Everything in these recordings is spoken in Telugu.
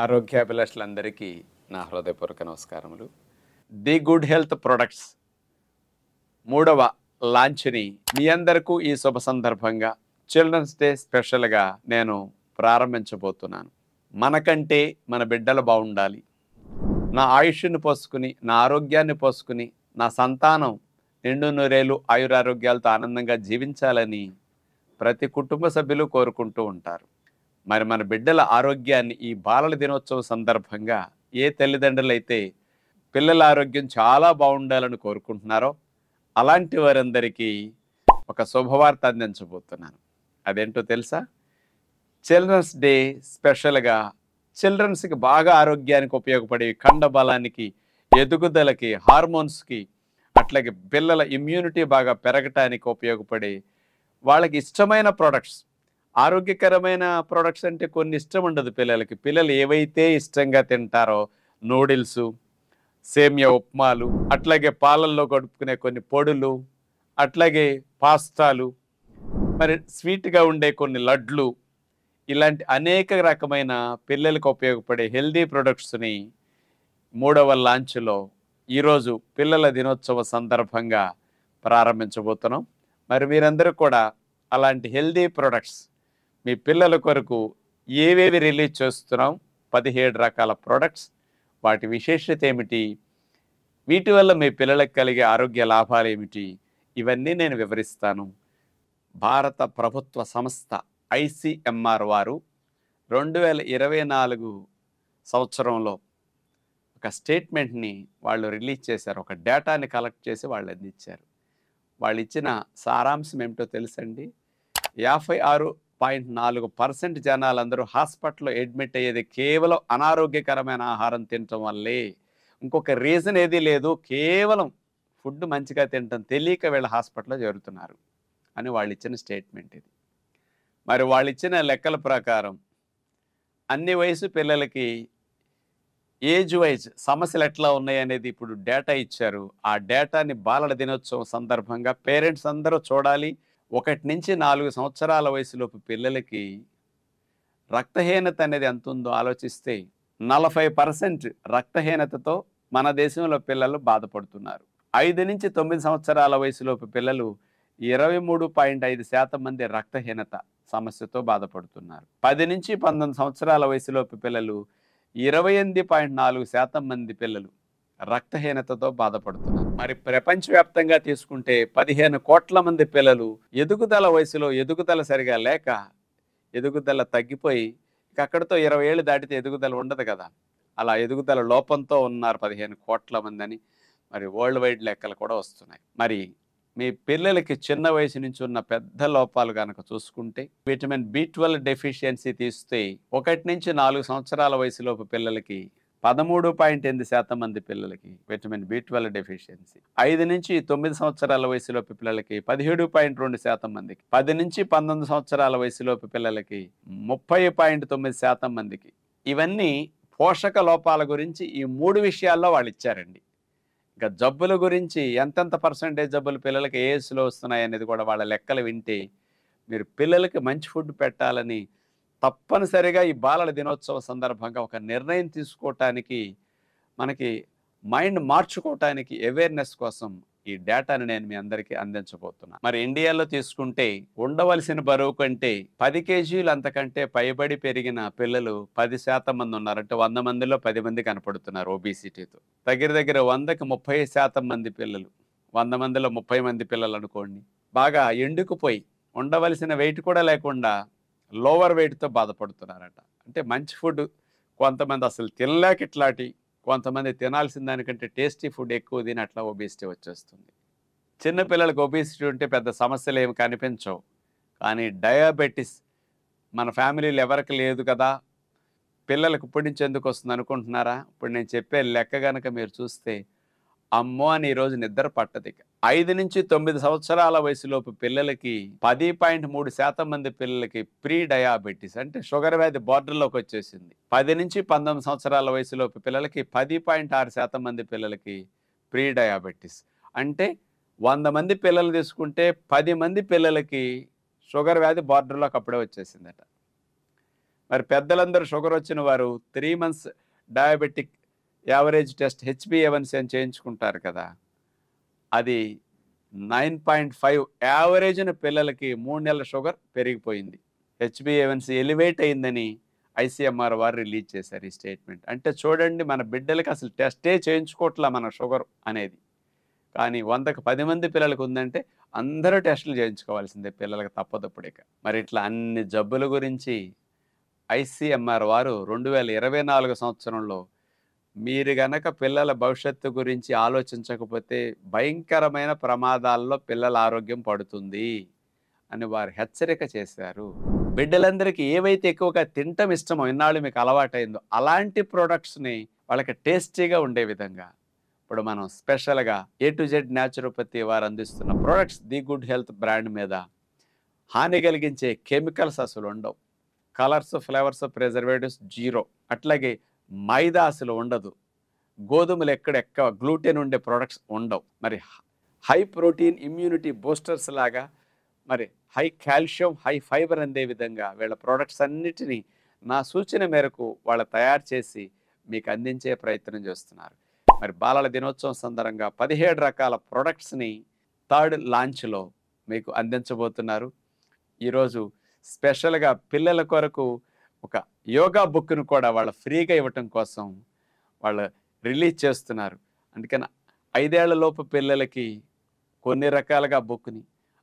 ఆరోగ్యాభిలాషులందరికీ నా హృదయపూర్వక నమస్కారములు. ది గుడ్ హెల్త్ ప్రొడక్ట్స్ మూడవ లాంచ్ని మీ అందరికీ ఈ శుభ సందర్భంగా చిల్డ్రన్స్ డే స్పెషల్గా నేను ప్రారంభించబోతున్నాను. మనకంటే మన బిడ్డలు బాగుండాలి, నా ఆయుష్ని పోసుకుని, నా ఆరోగ్యాన్ని పోసుకుని, నా సంతానం నిండు నూరేలు ఆయురారోగ్యాలతో ఆనందంగా జీవించాలని ప్రతి కుటుంబ సభ్యులు కోరుకుంటూ ఉంటారు. మరి మన బిడ్డల ఆరోగ్యాన్ని ఈ బాలల దినోత్సవం సందర్భంగా ఏ తల్లిదండ్రులైతే పిల్లల ఆరోగ్యం చాలా బాగుండాలని కోరుకుంటున్నారో అలాంటి వారందరికీ ఒక శుభవార్త అందించబోతున్నాను. అదేంటో తెలుసా? చిల్డ్రన్స్ డే స్పెషల్గా చిల్డ్రన్స్కి బాగా ఆరోగ్యానికి ఉపయోగపడే కండ బలానికి, ఎదుగుదలకి, హార్మోన్స్కి, అట్లాగే పిల్లల ఇమ్యూనిటీ బాగా పెరగటానికి ఉపయోగపడే వాళ్ళకి ఇష్టమైన ప్రొడక్ట్స్, ఆరోగ్యకరమైన ప్రొడక్ట్స్ అంటే కొన్ని ఇష్టం ఉండదు పిల్లలకి. పిల్లలు ఏవైతే ఇష్టంగా తింటారో నూడిల్స్, సేమియా ఉప్మాలు, అట్లాగే పాలల్లో గడుపుకునే కొన్ని పొడులు, అట్లాగే పాస్తాలు, మరి స్వీట్గా ఉండే కొన్ని లడ్లు, ఇలాంటి అనేక రకమైన పిల్లలకు ఉపయోగపడే హెల్దీ ప్రొడక్ట్స్ని మూడవ లాంచ్లో ఈరోజు పిల్లల దినోత్సవ సందర్భంగా ప్రారంభించబోతున్నాం. మరి మీరందరూ కూడా అలాంటి హెల్దీ ప్రొడక్ట్స్ మీ పిల్లల కొరకు ఏవేవి రిలీజ్ చేస్తున్నాం, 17 రకాల ప్రొడక్ట్స్, వాటి విశేషత ఏమిటి, వీటి వల్ల మీ పిల్లలకు కలిగే ఆరోగ్య లాభాలు ఏమిటి, ఇవన్నీ నేను వివరిస్తాను. భారత ప్రభుత్వ సంస్థ ICMR వారు 2024 సంవత్సరంలో ఒక స్టేట్మెంట్ని వాళ్ళు రిలీజ్ చేశారు. ఒక డేటాని కలెక్ట్ చేసి వాళ్ళు అందించారు. వాళ్ళు ఇచ్చిన సారాంశం ఏమిటో తెలుసండి? 56.4% జనాలందరూ హాస్పిటల్లో అడ్మిట్ అయ్యేది కేవలం అనారోగ్యకరమైన ఆహారం తినటం వల్లే. ఇంకొక రీజన్ ఏదీ లేదు, కేవలం ఫుడ్ మంచిగా తినటం తెలియక వీళ్ళ హాస్పిటల్లో చేరుతున్నారు అని వాళ్ళు ఇచ్చిన స్టేట్మెంట్ ఇది. మరి వాళ్ళు ఇచ్చిన లెక్కల ప్రకారం అన్ని వయసు పిల్లలకి ఏజ్ వైజ్ సమస్యలు ఎట్లా ఉన్నాయి అనేది ఇప్పుడు డేటా ఇచ్చారు. ఆ డేటాని బాలల దినోత్సవం సందర్భంగా పేరెంట్స్ అందరూ చూడాలి. 1 నుంచి 4 సంవత్సరాల వయసులోపు పిల్లలకి రక్తహీనత అనేది ఎంత ఉందో ఆలోచిస్తే 40% రక్తహీనతతో మన దేశంలో పిల్లలు బాధపడుతున్నారు. 5 నుంచి 9 సంవత్సరాల వయసులోపు పిల్లలు 23.5% మంది రక్తహీనత సమస్యతో బాధపడుతున్నారు. 10 నుంచి 19 సంవత్సరాల వయసులోపు పిల్లలు 28.4% మంది పిల్లలు రక్తహీనతతో బాధపడుతున్నారు. మరి ప్రపంచవ్యాప్తంగా తీసుకుంటే 15 కోట్ల మంది పిల్లలు ఎదుగుదల వయసులో ఎదుగుదల సరిగా లేక ఎదుగుదల తగ్గిపోయి అక్కడితో 20 ఏళ్ళు దాటితే ఎదుగుదల ఉండదు కదా, అలా ఎదుగుదల లోపంతో ఉన్నారు 15 కోట్ల మంది అని మరి వరల్డ్ వైడ్ లెక్కలు కూడా వస్తున్నాయి. మరి మీ పిల్లలకి చిన్న వయసు నుంచి ఉన్న పెద్ద లోపాలు కనుక చూసుకుంటే విటమిన్ B12 డెఫిషియన్సీ తీస్తే 1 నుంచి 4 సంవత్సరాల వయసులోపు పిల్లలకి 13.8% మంది పిల్లలకి విటమిన్ B12 డెఫిషియన్సీ, 5 నుంచి 9 సంవత్సరాల వయసులోపు పిల్లలకి 17.2% మందికి, 10 నుంచి 19 సంవత్సరాల వయసులోపు పిల్లలకి 30.9% మందికి. ఇవన్నీ పోషక లోపాల గురించి ఈ 3 విషయాల్లో వాళ్ళు ఇచ్చారండి. ఇంకా జబ్బుల గురించి ఎంతెంత పర్సెంటేజ్ జబ్బులు పిల్లలకి ఏ ఏజ్లో వస్తున్నాయి అనేది కూడా వాళ్ళ లెక్కలు వింటే మీరు పిల్లలకి మంచి ఫుడ్ పెట్టాలని తప్పనిసరిగా ఈ బాలల దినోత్సవ సందర్భంగా ఒక నిర్ణయం తీసుకోవటానికి, మనకి మైండ్ మార్చుకోవటానికి అవేర్నెస్ కోసం ఈ డేటాని నేను మీ అందరికీ అందించబోతున్నాను. మరి ఇండియాలో తీసుకుంటే ఉండవలసిన బరువు కంటే 10 కేజీలు అంతకంటే పైబడి పెరిగిన పిల్లలు 10% మంది ఉన్నారు. అంటే 100 మందిలో 10 మంది కనపడుతున్నారు ఒబిసిటీతో. దగ్గర దగ్గర 100కి 30% మంది పిల్లలు, 100 మందిలో 30 మంది పిల్లలు అనుకోండి, బాగా ఎండుకుపోయి ఉండవలసిన వెయిట్ కూడా లేకుండా లోవర్ వెయిట్తో బాధపడుతున్నారట. అంటే మంచి ఫుడ్ కొంతమంది అసలు తినలేక ఇట్లాంటి, కొంతమంది తినాల్సిన దానికంటే టేస్టీ ఫుడ్ ఎక్కువ తిని అట్లా ఒబేసిటీ వచ్చేస్తుంది. చిన్నపిల్లలకు ఒబేసిటీ ఉంటే పెద్ద సమస్యలు ఏమి కనిపించవు, కానీ డయాబెటీస్ మన ఫ్యామిలీలో ఎవరికి లేదు కదా, పిల్లలకు ఇప్పటి నుంచి ఎందుకు వస్తుంది అనుకుంటున్నారా? ఇప్పుడు నేను చెప్పే లెక్క కనుక మీరు చూస్తే అమ్మో అని ఈరోజు నిద్ర పట్టదు. 5 నుంచి 9 సంవత్సరాల వయసులోపు పిల్లలకి 10.3% మంది పిల్లలకి ప్రీ డయాబెటీస్ అంటే షుగర్ వ్యాధి బార్డర్లోకి వచ్చేసింది. 10 నుంచి 19 సంవత్సరాల వయసులోపు పిల్లలకి 10.6% మంది పిల్లలకి ప్రీ డయాబెటీస్. అంటే 100 మంది పిల్లలు తీసుకుంటే 10 మంది పిల్లలకి షుగర్ వ్యాధి బార్డర్లోకి అప్పుడే వచ్చేసిందట. మరి పెద్దలందరూ షుగర్ వచ్చిన వారు 3 మంత్స్ డయాబెటిక్ యావరేజ్ టెస్ట్ హెచ్బిఏవన్సీ అని చేయించుకుంటారు కదా, అది 9.5 యావరేజ్న పిల్లలకి 3 నెలల షుగర్ పెరిగిపోయింది. హెచ్బిఏవన్సీ ఎలివేట్ అయిందని ఐసీఎంఆర్ వారు రిలీజ్ చేశారు ఈ స్టేట్మెంట్. అంటే చూడండి, మన బిడ్డలకి అసలు టెస్టే చేయించుకోవట్లా మన షుగర్ అనేది. కానీ 100కి 10 మంది పిల్లలకు ఉందంటే అందరూ టెస్టులు చేయించుకోవాల్సిందే, పిల్లలకు తప్పదప్పుడు ఇక. మరి ఇట్లా అన్ని జబ్బుల గురించి ఐసీఎంఆర్ వారు 2024 సంవత్సరంలో మీరు గనక పిల్లల భవిష్యత్తు గురించి ఆలోచించకపోతే భయంకరమైన ప్రమాదాల్లో పిల్లల ఆరోగ్యం పడుతుంది అని వారు హెచ్చరిక చేశారు. బిడ్డలందరికీ ఏవైతే ఎక్కువగా తినటం ఇష్టమో, ఇన్నాళ్ళు మీకు అలవాటైందో అలాంటి ప్రొడక్ట్స్ని వాళ్ళకి టేస్టీగా ఉండే విధంగా ఇప్పుడు మనం స్పెషల్గా A to Z న్యాచురోపతి వారు అందిస్తున్న products the good health brand మీద హాని కలిగించే కెమికల్స్ అసలు ఉండవు. Colours, flavours, preservatives zero. అట్లాగే మైదా అసలు ఉండదు. గోధుమలు ఎక్కడ గ్లూటెన్ ఉండే ప్రొడక్ట్స్ ఉండవు. మరి హై ప్రోటీన్ ఇమ్యూనిటీ బూస్టర్స్ లాగా, మరి హై కాల్షియం, హై ఫైబర్ అందే విధంగా వీళ్ళ ప్రొడక్ట్స్ అన్నిటినీ నా సూచన మేరకు వాళ్ళు తయారు చేసి మీకు అందించే ప్రయత్నం చేస్తున్నారు. మరి బాలల దినోత్సవం సందర్భంగా 17 రకాల ప్రొడక్ట్స్ని 3rd లాంచ్లో మీకు అందించబోతున్నారు. ఈరోజు స్పెషల్గా పిల్లల కొరకు ఒక యోగా బుక్ను కూడా వాళ్ళ ఫ్రీగా ఇవ్వటం కోసం వాళ్ళు రిలీజ్ చేస్తున్నారు. అందుకని 5 ఏళ్ల లోపు పిల్లలకి కొన్ని రకాలుగా బుక్ని,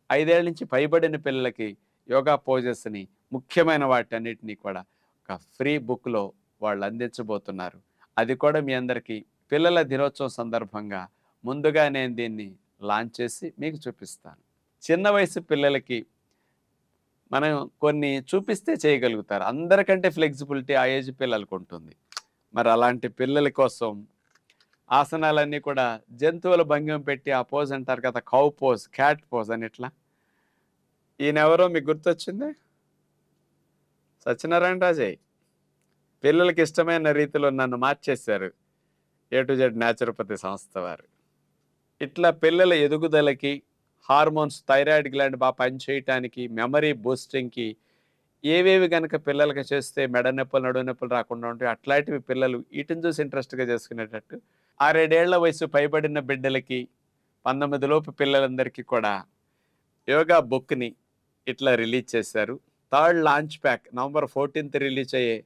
5 ఏళ్ల నుంచి పైబడిన పిల్లలకి యోగా పోజెస్ని, ముఖ్యమైన వాటన్నిటినీ కూడా ఒక ఫ్రీ బుక్లో వాళ్ళు అందించబోతున్నారు. అది కూడా మీ అందరికీ పిల్లల దినోత్సవం సందర్భంగా ముందుగా నేను దీన్ని లాంచ్ చేసి మీకు చూపిస్తాను. చిన్న వయసు పిల్లలకి మనం కొన్ని చూపిస్తే చేయగలుగుతారు. అందరికంటే ఫ్లెక్సిబిలిటీ ఆ ఏజ్ పిల్లలకు ఉంటుంది. మరి అలాంటి పిల్లల కోసం ఆసనాలన్నీ కూడా జంతువుల భంగిమ పెట్టి ఆ పోజ్ అంటారు కదా, కౌ పోజ్, క్యాట్ పోజ్ అని. ఇట్లా ఈయన ఎవరో మీకు గుర్తొచ్చింది? సత్యనారాయణ రాజే. పిల్లలకి ఇష్టమైన రీతిలో నన్ను మార్చేశారు A to Z న్యాచురోపతి సంస్థ వారు. ఇట్లా పిల్లల ఎదుగుదలకి, హార్మోన్స్, థైరాయిడ్ గ్లాండ్ బాగా పనిచేయటానికి, మెమరీ బూస్టింగ్కి ఏవేవి కనుక పిల్లలకి చేస్తే మెడ నొప్పులు, నడుము నొప్పులు రాకుండా ఉంటాయి, అట్లాంటివి పిల్లలు వీటిని చూసి ఇంట్రెస్ట్గా చేసుకునేటట్టు 6-7 ఏళ్ల వయసు పైబడిన బిడ్డలకి, 19 లోపు పిల్లలందరికీ కూడా యోగా బుక్ని ఇట్లా రిలీజ్ చేశారు. 3rd launch pack November 14th release అయ్యే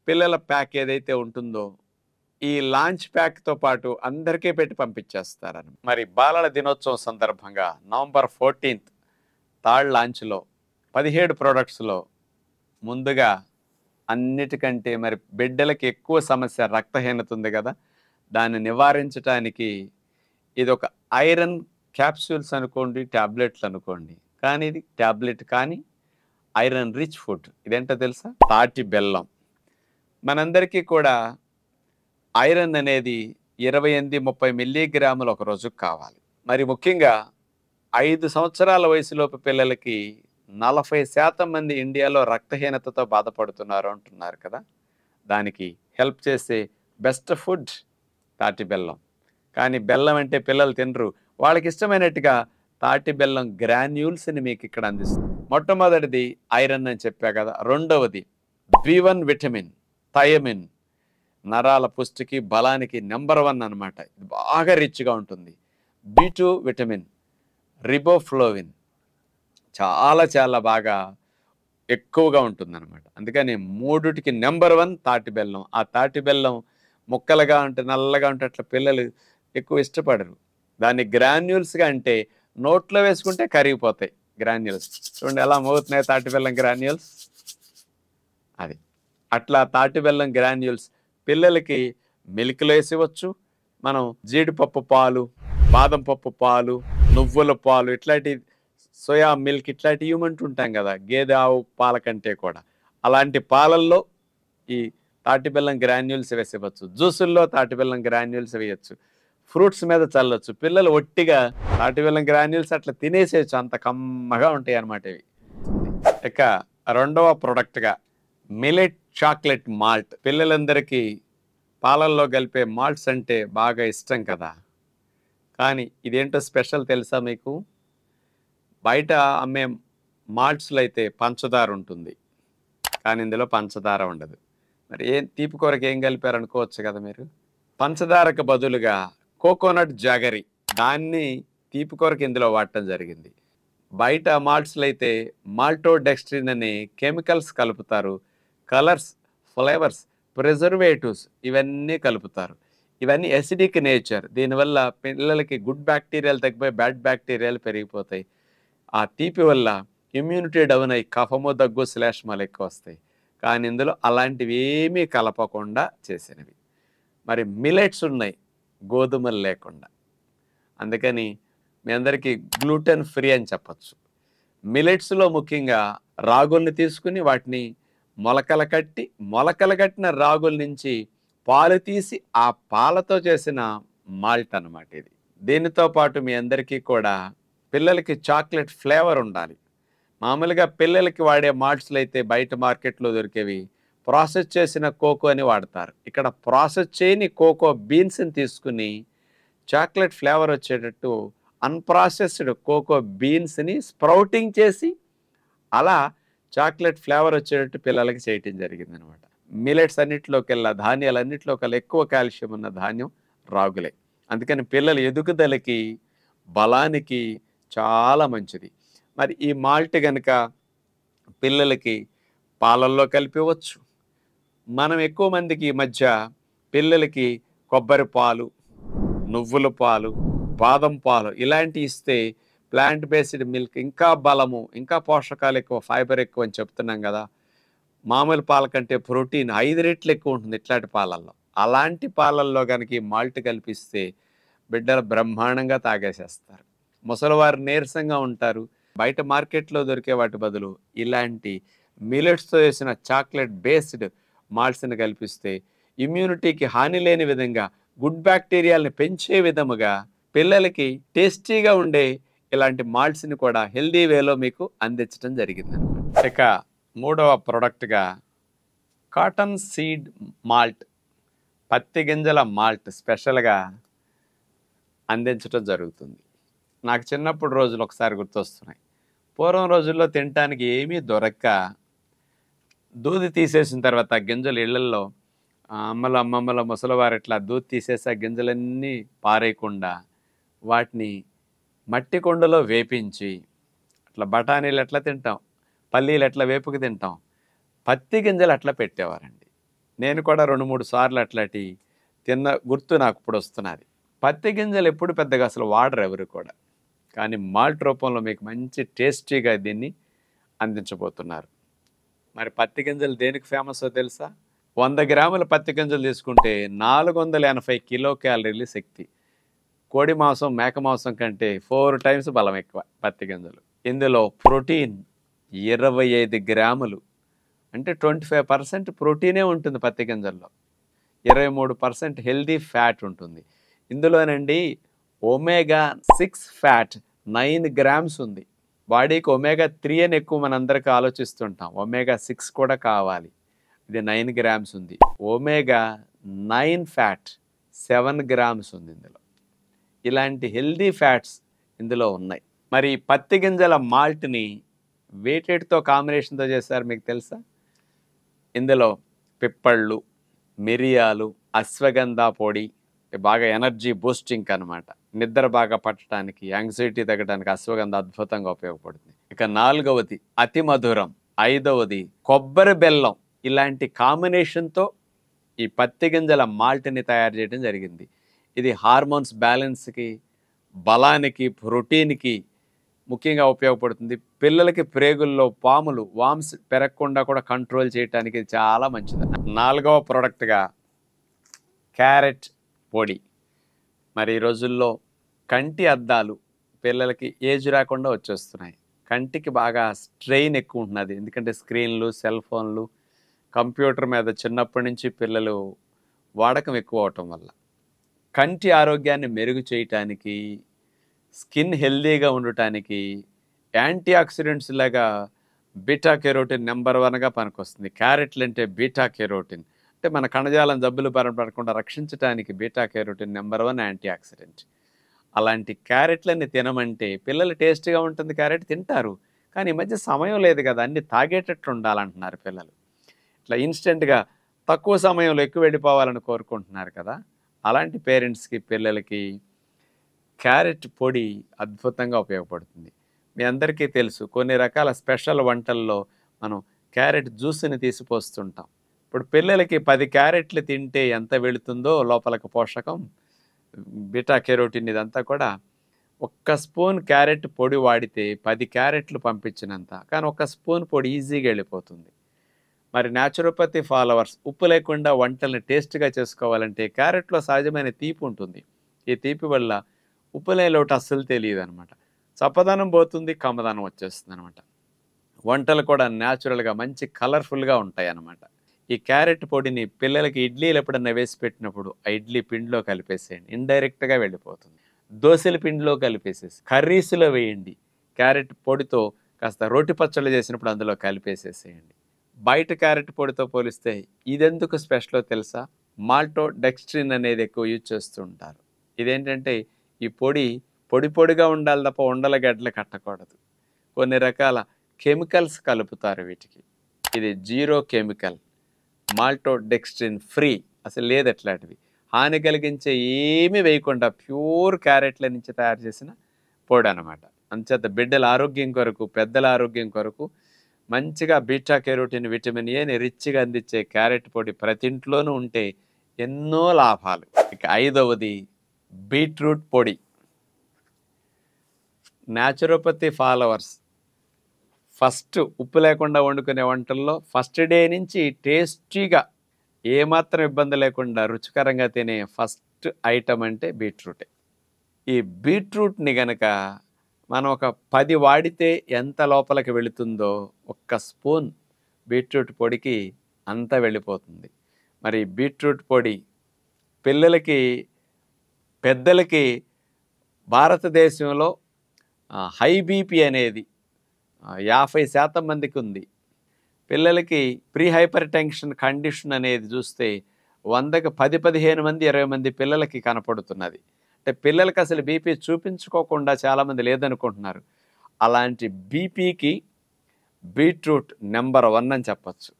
పిల్లల ప్యాక్ ఏదైతే ఉంటుందో ఈ లాంచ్ ప్యాక్తో పాటు అందరికీ పెట్టి పంపించేస్తారని. మరి బాలల దినోత్సవం సందర్భంగా నవంబర్ 14th 3rd లాంచ్లో 17 ప్రోడక్ట్స్లో ముందుగా అన్నిటికంటే మరి బిడ్డలకి ఎక్కువ సమస్య రక్తహీనత ఉంది కదా, దాన్ని నివారించడానికి ఇది ఒక ఐరన్ క్యాప్సూల్స్ అనుకోండి, ట్యాబ్లెట్లు అనుకోండి, కానీ ఇది ట్యాబ్లెట్ కానీ ఐరన్ రిచ్ ఫుడ్. ఇదేంటో తెలుసా? తాటి బెల్లం. మనందరికీ కూడా ఐరన్ అనేది 28-30 మిల్లీగ్రాములు ఒక రోజుకు కావాలి. మరి ముఖ్యంగా 5 సంవత్సరాల వయసులోపు పిల్లలకి 40% మంది ఇండియాలో రక్తహీనతతో బాధపడుతున్నారు అంటున్నారు కదా. దానికి హెల్ప్ చేసే బెస్ట్ ఫుడ్ తాటి బెల్లం. కానీ బెల్లం అంటే పిల్లలు తినరు. వాళ్ళకి ఇష్టమైనట్టుగా తాటి బెల్లం గ్రాన్యూల్స్ని మీకు ఇక్కడ అందిస్తుంది. మొట్టమొదటిది ఐరన్ అని చెప్పా కదా. రెండవది B1 విటమిన్, థయమిన్, నరాల పుష్టికి, బలానికి నెంబర్ 1 అనమాట. ఇది బాగా రిచ్గా ఉంటుంది. B2 విటమిన్, రిబోఫ్లోవిన్, చాలా చాలా బాగా ఎక్కువగా ఉంటుందన్నమాట. అందుకని మూడుటికి నెంబర్ 1 తాటి బెల్లం. ఆ తాటి బెల్లం ముక్కలుగా ఉంటే, నల్లగా ఉంటే అట్లా పిల్లలు ఎక్కువ ఇష్టపడరు. దాన్ని గ్రాన్యూల్స్గా అంటే నోట్లో వేసుకుంటే కరిగిపోతాయి గ్రాన్యూల్స్. చూడండి ఎలా మోగుతున్నాయి తాటి బెల్లం గ్రాన్యూల్స్. అది అట్లా తాటి బెల్లం గ్రాన్యూల్స్ పిల్లలకి మిల్క్లో వేసివచ్చు. మనం జీడిపప్పు పాలు, బాదం పప్పు పాలు, నువ్వుల పాలు, ఇట్లాంటి సోయా మిల్క్ ఇట్లాంటివి ఇవ్వమంటుంటాం కదా, గేదె ఆవు పాల కంటే కూడా. అలాంటి పాలల్లో ఈ తాటి బెల్లం గ్రాన్యూల్స్ వేసేవచ్చు. జ్యూసుల్లో తాటి బెల్లం గ్రాన్యూల్స్ వేయచ్చు. ఫ్రూట్స్ మీద చల్లవచ్చు. పిల్లలు ఒట్టిగా తాటి బెల్లం గ్రాన్యూల్స్ అట్లా తినేసేయచ్చు, అంత కమ్మగా ఉంటాయి అన్నమాట ఇవి. ఇక రెండవ ప్రోడక్ట్గా మిల్లెట్ చాక్లెట్ మాల్ట్. పిల్లలందరికీ పాలల్లో కలిపే మాల్ట్స్ అంటే బాగా ఇష్టం కదా. కానీ ఇదేంటో స్పెషల్ తెలుసా మీకు? బయట అమ్మే మాల్ట్స్లో అయితే పంచదార ఉంటుంది, కానీ ఇందులో పంచదార ఉండదు. మరి ఏం తీపి కూరకి ఏం కలిపారు అనుకోవచ్చు కదా మీరు. పంచదారకు బదులుగా కోకోనట్ జాగరీ దాన్ని తీపి కూరకి ఇందులో వాడటం జరిగింది. బయట మాల్ట్స్‌లో అయితే మాల్టోడెక్స్ట్రిన్ అనే కెమికల్స్ కలుపుతారు. కలర్స్, ఫ్లేవర్స్, ప్రిజర్వేటివ్స్ ఇవన్నీ కలుపుతారు. ఇవన్నీ అసిడిక్ నేచర్. దీనివల్ల పిల్లలకి గుడ్ బ్యాక్టీరియాలు తగ్గిపోయి బ్యాడ్ బ్యాక్టీరియాలు పెరిగిపోతాయి. ఆ తీపి వల్ల ఇమ్యూనిటీ డౌన్ అయ్యి కఫము, దగ్గు, శ్లేష్మాలు ఎక్కువ వస్తాయి. కానీ ఇందులో అలాంటివి ఏమీ కలపకుండా చేసినవి. మరి మిల్లెట్స్ ఉన్నాయి గోధుమలు లేకుండా. అందుకని మీ అందరికీ గ్లూటెన్ ఫ్రీ అని చెప్పొచ్చు. మిల్లెట్స్‌లో ముఖ్యంగా రాగుల్ని తీసుకుని వాటిని మొలకలు కట్టిన రాగుల నుంచి పాలు తీసి ఆ పాలతో చేసిన మాల్ట్ అన్నమాట ఇది. దీనితో పాటు మీ అందరికీ కూడా పిల్లలకి చాక్లెట్ ఫ్లేవర్ ఉండాలి. మామూలుగా పిల్లలకి వాడే మాల్ట్స్‌లో అయితే బయట మార్కెట్‌లో దొరికేవి ప్రాసెస్ చేసిన కోకో అని వాడతారు. ఇక్కడ ప్రాసెస్ చేయని కోకో బీన్స్‌ని తీసుకుని చాక్లెట్ ఫ్లేవర్ వచ్చేటట్టు అన్‌ప్రాసెస్డ్ కోకో బీన్స్‌ని స్ప్రౌటింగ్ చేసి అలా చాక్లెట్ ఫ్లేవర్ వచ్చేటట్టు పిల్లలకి చేయటం జరిగిందనమాట. మిల్లెట్స్ అన్నిటిలోకెల్లా ధాన్యాలన్నిటిలోకెల్లా ఎక్కువ కాల్షియం ఉన్న ధాన్యం రాగులే. అందుకని పిల్లల ఎదుగుదలకి, బలానికి చాలా మంచిది. మరి ఈ మాల్ట్ గనుక పిల్లలకి పాలల్లో కలిపివచ్చు. మనం ఎక్కువ మందికి ఈ మధ్య పిల్లలకి కొబ్బరి పాలు, నువ్వుల పాలు, బాదం పాలు ఇలాంటివి ఇస్తే ప్లాంట్ బేస్డ్ మిల్క్ ఇంకా బలము, ఇంకా పోషకాలు ఎక్కువ, ఫైబర్ ఎక్కువ అని చెప్తున్నాం కదా. మామూలు పాల కంటే ప్రోటీన్ 5 రెట్లు ఎక్కువ ఉంటుంది ఇట్లాంటి పాలల్లో. అలాంటి పాలల్లో కనుక ఈ మాల్ట్ కల్పిస్తే బిడ్డలు బ్రహ్మాండంగా తాగేసేస్తారు. ముసలివారు నీరసంగా ఉంటారు. బయట మార్కెట్లో దొరికే వాటి బదులు ఇలాంటి మిల్లెట్స్తో చేసిన చాక్లెట్ బేస్డ్ మాల్ట్స్ని కల్పిస్తే ఇమ్యూనిటీకి హాని లేని విధంగా గుడ్ బ్యాక్టీరియాలను పెంచే విధముగా పిల్లలకి టేస్టీగా ఉండే ఇలాంటి మాల్ట్స్ని కూడా హెల్దీ వేలో మీకు అందించడం జరిగిందనమాట. ఇక మూడవ ప్రోడక్ట్గా కాటన్ సీడ్ మాల్ట్, పత్తి గింజల మాల్ట్ స్పెషల్గా అందించడం జరుగుతుంది. నాకు చిన్నప్పుడు రోజులు ఒకసారి గుర్తొస్తున్నాయి. పూర్వం రోజుల్లో తినటానికి ఏమీ దొరక్క దూది తీసేసిన తర్వాత గింజలు ఇళ్లల్లో అమ్మమ్మల ముసలివారు ఇట్లా దూది తీసేసి ఆ గింజలన్నీ పారేయకుండా వాటిని మట్టి కుండలో వేపించి అట్లా బఠానీలు ఎట్లా తింటాం, పల్లీలు ఎట్లా వేపుకు తింటాం, పత్తి గింజలు అట్లా పెట్టేవారండి. నేను కూడా 2-3 సార్లు అట్లాంటి తిన్న గుర్తు నాకు ఇప్పుడు వస్తున్నది. పత్తి గింజలు ఎప్పుడు పెద్దగా అసలు వాడరు ఎవరు కూడా. కానీ మాల్ట్ రూపంలో మీకు మంచి టేస్టీగా దీన్ని అందించబోతున్నారు. మరి పత్తి గింజలు దేనికి ఫేమసో తెలుసా? 100 గ్రాముల పత్తి గింజలు తీసుకుంటే 480 కిలో క్యాలరీలు శక్తి. కోడి మాంసం, మేక మాంసం కంటే 4 టైమ్స్ బలం ఎక్కువ పత్తి గింజలు. ఇందులో ప్రోటీన్ 25 గ్రాములు, అంటే 25% ప్రోటీనే ఉంటుంది పత్తి గింజల్లో. 23% హెల్దీ ఫ్యాట్ ఉంటుంది. ఇందులోనండి ఒమేగా 6 ఫ్యాట్ 9 గ్రామ్స్ ఉంది. బాడీకి ఒమేగా 3 అని ఎక్కువ మనందరికీ ఆలోచిస్తుంటాం. ఒమేగా 6 కూడా కావాలి. ఇది 9 గ్రామ్స్ ఉంది. ఒమేగా 9 ఫ్యాట్ 7 గ్రామ్స్ ఉంది ఇందులో. ఇలాంటి హెల్దీ ఫ్యాట్స్ ఇందులో ఉన్నాయి. మరి పత్తి గింజల మాల్ట్ని వేటెడ్తో కాంబినేషన్తో చేశారు మీకు తెలుసా? ఇందులో పిప్పళ్ళు, మిరియాలు, అశ్వగంధ పొడి, బాగా ఎనర్జీ బూస్టింగ్ అనమాట. నిద్ర బాగా పట్టడానికి, యాంగ్జైటీ తగ్గడానికి అశ్వగంధ అద్భుతంగా ఉపయోగపడుతుంది. ఇక 4వది అతి మధురం, 5వది కొబ్బరి బెల్లం. ఇలాంటి కాంబినేషన్తో ఈ పత్తి గింజల మాల్ట్ని తయారు చేయడం జరిగింది. ఇది హార్మోన్స్ బ్యాలెన్స్కి, బలానికి, ప్రోటీన్కి ముఖ్యంగా ఉపయోగపడుతుంది. పిల్లలకి ప్రేగుల్లో పాములు, వామ్స్ పెరగకుండా కూడా కంట్రోల్ చేయడానికి ఇది చాలా మంచిది. 4వ ప్రోడక్ట్గా క్యారెట్ పొడి. మరి ఈ రోజుల్లో కంటి అద్దాలు పిల్లలకి ఏజ్ రాకుండా వచ్చేస్తున్నాయి. కంటికి బాగా స్ట్రెయిన్ ఎక్కువ ఉంటున్నది. ఎందుకంటే స్క్రీన్లు, సెల్ ఫోన్లు, కంప్యూటర్ మీద చిన్నప్పటి నుంచి పిల్లలు వాడకం ఎక్కువ అవటం వల్ల కంటి ఆరోగ్యాన్ని మెరుగు చేయటానికి, స్కిన్ హెల్దీగా ఉండటానికి యాంటీ ఆక్సిడెంట్స్ లాగా బీటా కెరోటిన్ నెంబర్ 1గా పనికొస్తుంది. క్యారెట్లు అంటే బీటా కెరోటిన్ అంటే మన కణజాలం జబ్బులు పడకుండా రక్షించడానికి beta carotene number 1 anti oxidant. అలాంటి క్యారెట్లన్నీ తినమంటే పిల్లలు టేస్ట్గా ఉంటుంది క్యారెట్ తింటారు. కానీ ఈ మధ్య సమయం లేదు కదా, అన్ని తాగేటట్లు ఉండాలంటున్నారు పిల్లలు. ఇట్లా ఇన్స్టెంట్గా తక్కువ సమయంలో ఎక్కువ వెళ్ళిపోవాలని కోరుకుంటున్నారు కదా, అలాంటి పేరెంట్స్కి పిల్లలకి క్యారెట్ పొడి అద్భుతంగా ఉపయోగపడుతుంది. మీ అందరికీ తెలుసు కొన్ని రకాల స్పెషల్ వంటల్లో మనం క్యారెట్ జ్యూస్ని తీసి పోస్తుంటాం. ఇప్పుడు పిల్లలకి 10 క్యారెట్లు తింటే ఎంత వెళుతుందో లోపలకు పోషకం, బీటా కెరోటిన్ ఇదంతా కూడా ఒక్క స్పూన్ క్యారెట్ పొడి వాడితే 10 క్యారెట్లు పంపించినంత, కానీ ఒక్క స్పూన్ పొడి ఈజీగా వెళ్ళిపోతుంది. మరి న్యాచురోపతి ఫాలోవర్స్ ఉప్పు లేకుండా వంటల్ని టేస్ట్గా చేసుకోవాలంటే క్యారెట్లో సహజమైన తీపి ఉంటుంది. ఈ తీపి వల్ల ఉప్పు లేని లోటు అస్సలు తెలియదు అనమాట. చప్పదనం పోతుంది, కమ్మదనం వచ్చేస్తుంది అనమాట. వంటలు కూడా న్యాచురల్గా మంచి కలర్ఫుల్గా ఉంటాయి అన్నమాట. ఈ క్యారెట్ పొడిని పిల్లలకి ఇడ్లీలు ఎప్పుడన్నా వేసి పెట్టినప్పుడు ఆ ఇడ్లీ పిండిలో కలిపేసేయండి, ఇండైరెక్ట్గా వెళ్ళిపోతుంది. దోశల పిండిలో కలిపేసేసి కర్రీస్లో వేయండి. క్యారెట్ పొడితో కాస్త రోటి పచ్చళ్ళు చేసినప్పుడు అందులో కలిపేసేసేయండి. బయట క్యారెట్ పొడితో పోలిస్తే ఇదెందుకు స్పెషలో తెలుసా? మాల్టో డెక్స్ట్రిన్ అనేది ఎక్కువ యూజ్ చేస్తూ ఉంటారు. ఇదేంటంటే ఈ పొడి పొడిగా ఉండాలి తప్ప ఉండల గడ్డలు కట్టకూడదు. కొన్ని రకాల కెమికల్స్ కలుపుతారు వీటికి. ఇది zero chemical, malto dextrin free, అసలు లేదు అట్లాంటివి. హాని కలిగించే ఏమీ వేయకుండా ప్యూర్ క్యారెట్ల నుంచి తయారు చేసిన పొడి అనమాట. అంచేత బిడ్డల ఆరోగ్యం కొరకు, పెద్దల ఆరోగ్యం కొరకు మంచిగా బీటా కెరోటిన్, విటమిన్ ఏని రిచ్గా అందించే క్యారెట్ పొడి ప్రతి ఇంట్లోనూ ఉంటే ఎన్నో లాభాలు. ఇక 5వది బీట్రూట్ పొడి. న్యాచురోపతి ఫాలోవర్స్ ఫస్ట్ ఉప్పు లేకుండా వండుకునే వంటల్లో ఫస్ట్ డే నుంచి టేస్టీగా ఏమాత్రం ఇబ్బంది లేకుండా రుచికరంగా తినే ఫస్ట్ ఐటమ్ అంటే బీట్రూటే. ఈ బీట్రూట్ని గనక మనం ఒక 10 వాడితే ఎంత లోపలికి వెళుతుందో ఒక్క స్పూన్ బీట్రూట్ పొడికి అంతా వెళ్ళిపోతుంది. మరి బీట్రూట్ పొడి పిల్లలకి, పెద్దలకి భారతదేశంలో హై బీపీ అనేది 50% మందికి ఉంది. పిల్లలకి ప్రీ హైపర్ టెన్షన్ కండిషన్ అనేది చూస్తే 100కి 10-15 మంది 20 మంది పిల్లలకి కనపడుతున్నది. అంటే పిల్లలకి అసలు బీపీ చూపించుకోకుండా చాలామంది లేదనుకుంటున్నారు. అలాంటి బీపీకి బీట్రూట్ నెంబర్ 1 అని చెప్పచ్చు.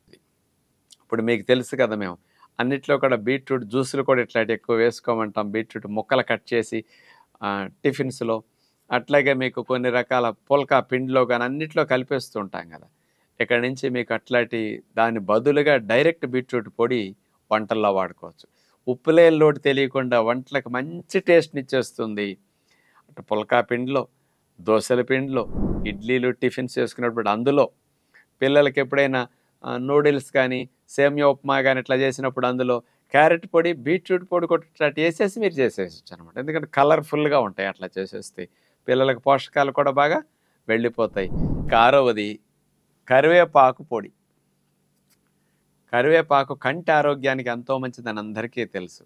ఇప్పుడు మీకు తెలుసు కదా, మేము అన్నిట్లో కూడా బీట్రూట్ జ్యూసులు కూడా ఇట్లాంటి ఎక్కువ వేసుకోమంటాం. బీట్రూట్ ముక్కలు కట్ చేసి టిఫిన్స్లో, అట్లాగే మీకు కొన్ని రకాల పుల్కా పిండిలో కానీ అన్నిట్లో కలిపేస్తూ ఉంటాం కదా. ఇక్కడ నుంచి మీకు అట్లాంటి దాని బదులుగా డైరెక్ట్ బీట్రూట్ పొడి వంటల్లో వాడుకోవచ్చు. ఉప్పులేని లోటు తెలియకుండా వంటలకు మంచి టేస్ట్ని ఇచ్చేస్తుంది. అటు పుల్కా పిండిలో, దోశల పిండిలో, ఇడ్లీలు టిఫిన్స్ చేసుకున్నప్పుడు అందులో, పిల్లలకి ఎప్పుడైనా నూడిల్స్ కానీ సేమియా ఉప్మా కానీ ఇట్లా చేసినప్పుడు అందులో క్యారెట్ పొడి, బీట్రూట్ పొడి కొట్టి వేసేసి మీరు చేసేయచ్చు అనమాట. ఎందుకంటే కలర్ఫుల్గా ఉంటాయి అట్లా చేసేస్తే. పిల్లలకు పోషకాలు కూడా బాగా వెళ్ళిపోతాయి. 6వది కరివేపాకు పొడి. కరివేపాకు కంటి ఆరోగ్యానికి ఎంతో మంచిదని అందరికీ తెలుసు.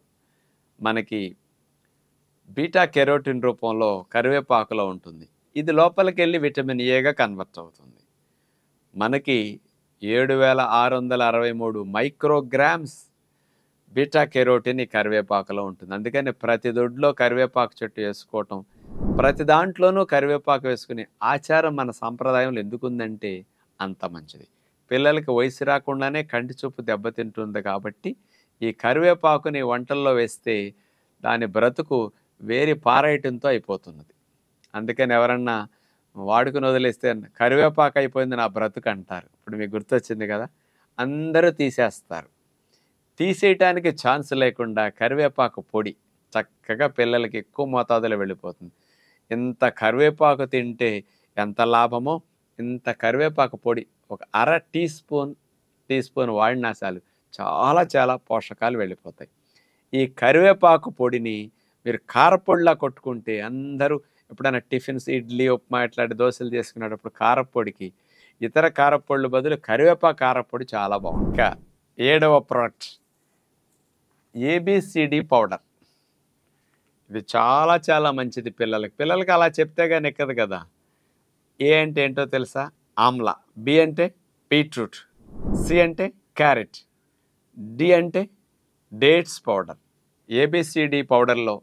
మనకి బీటా కెరోటిన్ రూపంలో కరివేపాకులో ఉంటుంది. ఇది లోపలికి వెళ్ళి విటమిన్ ఏగా కన్వర్ట్ అవుతుంది. మనకి 7663 మైక్రోగ్రామ్స్ బీటా కెరోటిన్ ఈ కరివేపాకులో ఉంటుంది. అందుకని ప్రతి దొడ్లో కరివేపాకు చెట్టు వేసుకోవటం, ప్రతి దాంట్లోనూ కరివేపాకు వేసుకునే ఆచారం మన సాంప్రదాయంలో ఎందుకుందంటే అంత మంచిది. పిల్లలకి వయసు రాకుండానే కంటి చూపు దెబ్బతింటుంది కాబట్టి ఈ కరివేపాకుని వంటల్లో వేస్తే దాని బ్రతుకు వేరి పారేయటంతో అయిపోతున్నది. అందుకని ఎవరన్నా వాడుకుని వదిలేస్తే కరివేపాకు అయిపోయింది నా బ్రతుకు అంటారు. ఇప్పుడు మీకు గుర్తొచ్చింది కదా, అందరూ తీసేస్తారు. తీసేయటానికి ఛాన్స్ లేకుండా కరివేపాకు పొడి చక్కగా పిల్లలకి ఎక్కువ మోతాదులో వెళ్ళిపోతుంది. ఇంత కరివేపాకు తింటే ఎంత లాభమో ఇంత కరివేపాకు పొడి ఒక టీ స్పూన్ వాడినా చాలు చాలా పోషకాలు వెళ్ళిపోతాయి. ఈ కరివేపాకు పొడిని మీరు కారపొడిలా కొట్టుకుంటే అందరూ ఎప్పుడైనా టిఫిన్స్, ఇడ్లీ, ఉప్మా ఇట్లాంటి దోశలు చేసుకునేటప్పుడు కారపొడికి ఇతర కారపొడుల బదులు కరివేపాకు కారపొడి చాలా బాగుంది. ఇంకా 7వ ప్రోడక్ట్ ఏబిసిడి పౌడర్. ఇది చాలా మంచిది పిల్లలకి అలా చెప్తే కానీ ఎక్కదు కదా. ఏ అంటే ఏంటో తెలుసా? ఆమ్లా. బి అంటే బీట్రూట్, సి అంటే క్యారెట్, డి అంటే డేట్స్ పౌడర్. ఏబిసిడి పౌడర్లో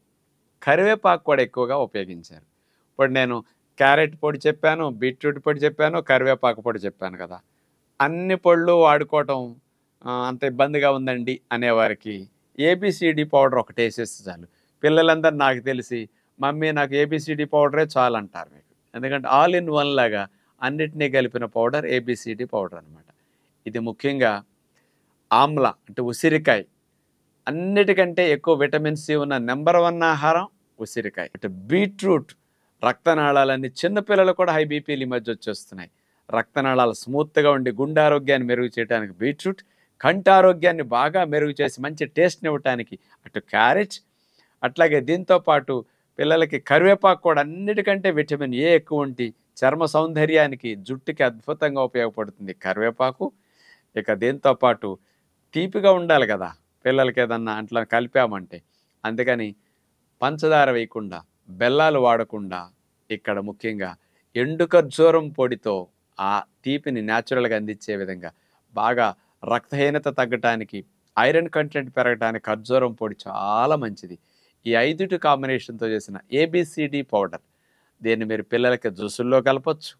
కరివేపాకు కూడా ఎక్కువగా ఉపయోగించారు. ఇప్పుడు నేను క్యారెట్ పొడి చెప్పాను, బీట్రూట్ పొడి చెప్పాను, కరివేపాకు పొడి చెప్పాను కదా. అన్ని పొడులు వాడుకోవటం అంత ఇబ్బందిగా ఉందండి అనేవారికి ఏబిసిడి పౌడర్ ఒకటి వేసేస్తే చాలు. పిల్లలందరూ నాకు తెలిసి మమ్మీ నాకు ఏబిసిడి పౌడరే చాలంటారు మీకు. ఎందుకంటే ఆల్ ఇన్ వన్ లాగా అన్నిటినీ కలిపిన పౌడర్ ఏబిసిడి పౌడర్ అనమాట. ఇది ముఖ్యంగా ఆమ్ల అంటే ఉసిరికాయ, అన్నిటికంటే ఎక్కువ విటమిన్ సి ఉన్న నెంబర్ 1 ఆహారం ఉసిరికాయ. అంటే బీట్రూట్, రక్తనాళాలన్నీ చిన్నపిల్లలు కూడా హై బీపీలు ఈ మధ్య వచ్చేస్తున్నాయి. రక్తనాళాలు స్మూత్గా ఉండి గుండె ఆరోగ్యాన్ని మెరుగు చేయడానికి బీట్రూట్, కంటి ఆరోగ్యాన్ని బాగా మెరుగు చేసి మంచి టేస్ట్ని ఇవ్వటానికి అటు క్యారెట్, అట్లాగే దీంతో పాటు పిల్లలకి కరివేపాకు కూడా అన్నిటికంటే విటమిన్ ఏ ఎక్కువ ఉండి చర్మ సౌందర్యానికి, జుట్టుకి అద్భుతంగా ఉపయోగపడుతుంది కరివేపాకు. ఇక దీంతో పాటు తీపిగా ఉండాలి కదా పిల్లలకి, ఏదన్నా అట్లా కలిపామంటే. అందుకని పంచదార వేయకుండా, బెల్లాలు వాడకుండా ఇక్కడ ముఖ్యంగా ఎండు ఖర్జూరం పొడితో ఆ తీపిని న్యాచురల్గా అందించే విధంగా బాగా రక్తహీనత తగ్గటానికి, ఐరన్ కంటెంట్ పెరగడానికి ఖర్జూరం పొడి చాలా మంచిది. ఈ 5 కాంబినేషన్తో చేసిన ఏబిసిడి పౌడర్, దీన్ని మీరు పిల్లలకి జ్యూసుల్లో కలపచ్చు,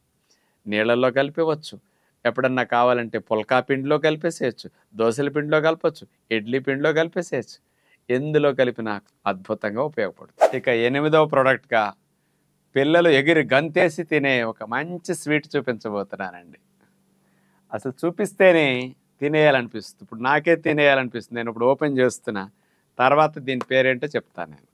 నీళ్ళల్లో కలిపివచ్చు, ఎప్పుడన్నా కావాలంటే పుల్కా పిండిలో కలిపేసేయచ్చు, దోశల పిండిలో కలపచ్చు, ఇడ్లీ పిండిలో కలిపేసేయచ్చు. ఎందులో కలిపినా అద్భుతంగా ఉపయోగపడుతుంది. ఇక 8వ ప్రోడక్ట్గా పిల్లలు ఎగిరి గంతేసి తినే ఒక మంచి స్వీట్ చూపించబోతున్నానండి. అసలు చూపిస్తేనే తినేయాలనిపిస్తుంది. ఇప్పుడు నాకే తినేయాలనిపిస్తుంది. నేను ఇప్పుడు ఓపెన్ చేస్తున్నా, తర్వాత దీని పేరేంటో చెప్తాను నేను.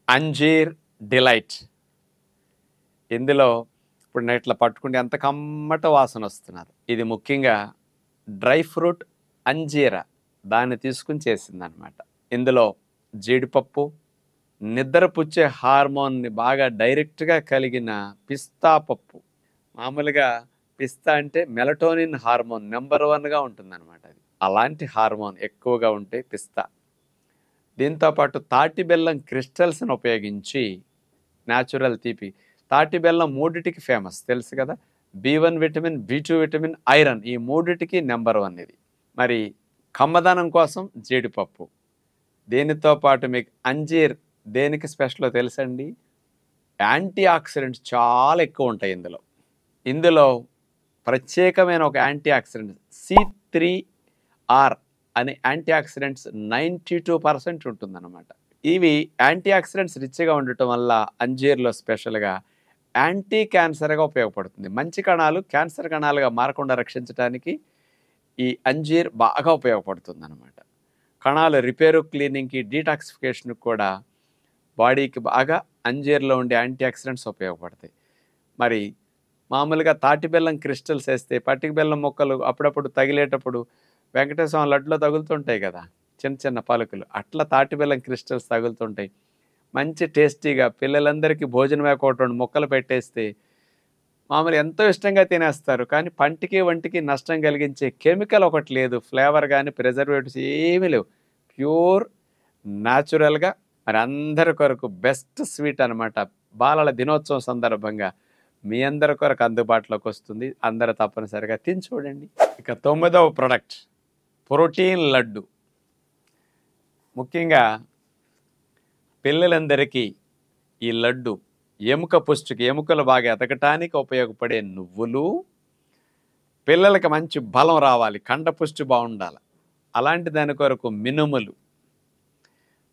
అంజీర్ డిలైట్. ఇందులో ఇప్పుడు నేను ఇట్లా పట్టుకుంటే ఎంత కమ్మట వాసన వస్తున్నారు. ఇది ముఖ్యంగా డ్రై ఫ్రూట్ అంజీరా దాన్ని తీసుకుని చేసిందనమాట. ఇందులో జీడిపప్పు, నిద్రపుచ్చే హార్మోన్ని బాగా డైరెక్ట్గా కలిగిన పిస్తా పప్పు. మామూలుగా పిస్తా అంటే మెలటోనిన్ హార్మోన్ నెంబర్ 1గా ఉంటుందన్నమాట. అది అలాంటి హార్మోన్ ఎక్కువగా ఉంటే పిస్తా. దీంతోపాటు తాటి బెల్లం క్రిస్టల్స్ని ఉపయోగించి న్యాచురల్ తీపి. తాటి బెల్లం 3టికి ఫేమస్ తెలుసు కదా. B1 vitamin, B2 vitamin, iron, ఈ 3టికి నెంబర్ 1 ఇది. మరి కమ్మదనం కోసం జీడిపప్పు. దీనితో పాటు మీకు అంజీర్ దేనికి స్పెషలో తెలుసండి? యాంటీ ఆక్సిడెంట్స్ చాలా ఎక్కువ ఉంటాయి ఇందులో. ఇందులో ప్రత్యేకమైన ఒక యాంటీ ఆక్సిడెంట్ C3R అనే యాంటీ ఆక్సిడెంట్స్ 92% ఉంటుందన్నమాట. ఇవి యాంటీ ఆక్సిడెంట్స్ రిచ్గా ఉండటం వల్ల అంజీర్లో స్పెషల్గా యాంటీ క్యాన్సర్గా ఉపయోగపడుతుంది. మంచి కణాలు క్యాన్సర్ కణాలుగా మారకుండా రక్షించడానికి ఈ అంజీర్ బాగా ఉపయోగపడుతుంది అన్నమాట. కణాలు రిపేరు, క్లీనింగ్కి, డీటాక్సిఫికేషన్కి కూడా బాడీకి బాగా అంజీర్లో ఉండే యాంటీ ఆక్సిడెంట్స్ ఉపయోగపడతాయి. మరి మామూలుగా తాటి బెల్లం క్రిస్టల్స్ వేస్తే, పట్టిక బెల్లం మొక్కలు అప్పుడప్పుడు తగిలేటప్పుడు వెంకటేశ్వర లడ్డులో తగులుతుంటాయి కదా చిన్న చిన్న పలుకులు, అట్లా తాటి బెల్లం క్రిస్టల్స్ తగులుతుంటాయి. మంచి టేస్టీగా పిల్లలందరికీ భోజనం ఒకటి 2 ముక్కలు పెట్టేస్తే మామూలు ఎంతో ఇష్టంగా తినేస్తారు. కానీ పంటికి వంటికి నష్టం కలిగించే కెమికల్ ఒకటి లేదు, ఫ్లేవర్ కానీ ప్రిజర్వేటివ్స్ ఏమీ లేవు. ప్యూర్ న్యాచురల్గా మరి అందరి కొరకు బెస్ట్ స్వీట్ అనమాట. బాలల దినోత్సవం సందర్భంగా మీ అందరి కొరకు అందుబాటులోకి వస్తుంది. అందరూ తప్పనిసరిగా తిని చూడండి. ఇక 9వ ప్రోడక్ట్ ప్రోటీన్ లడ్డు. ముఖ్యంగా పిల్లలందరికీ ఈ లడ్డు ఎముక పుష్టికి, ఎముకలు బాగా ఎదగటానికి ఉపయోగపడే నువ్వులు, పిల్లలకి మంచి బలం రావాలి, కండ పుష్టి బాగుండాలి, అలాంటి దాని కొరకు మినుములు.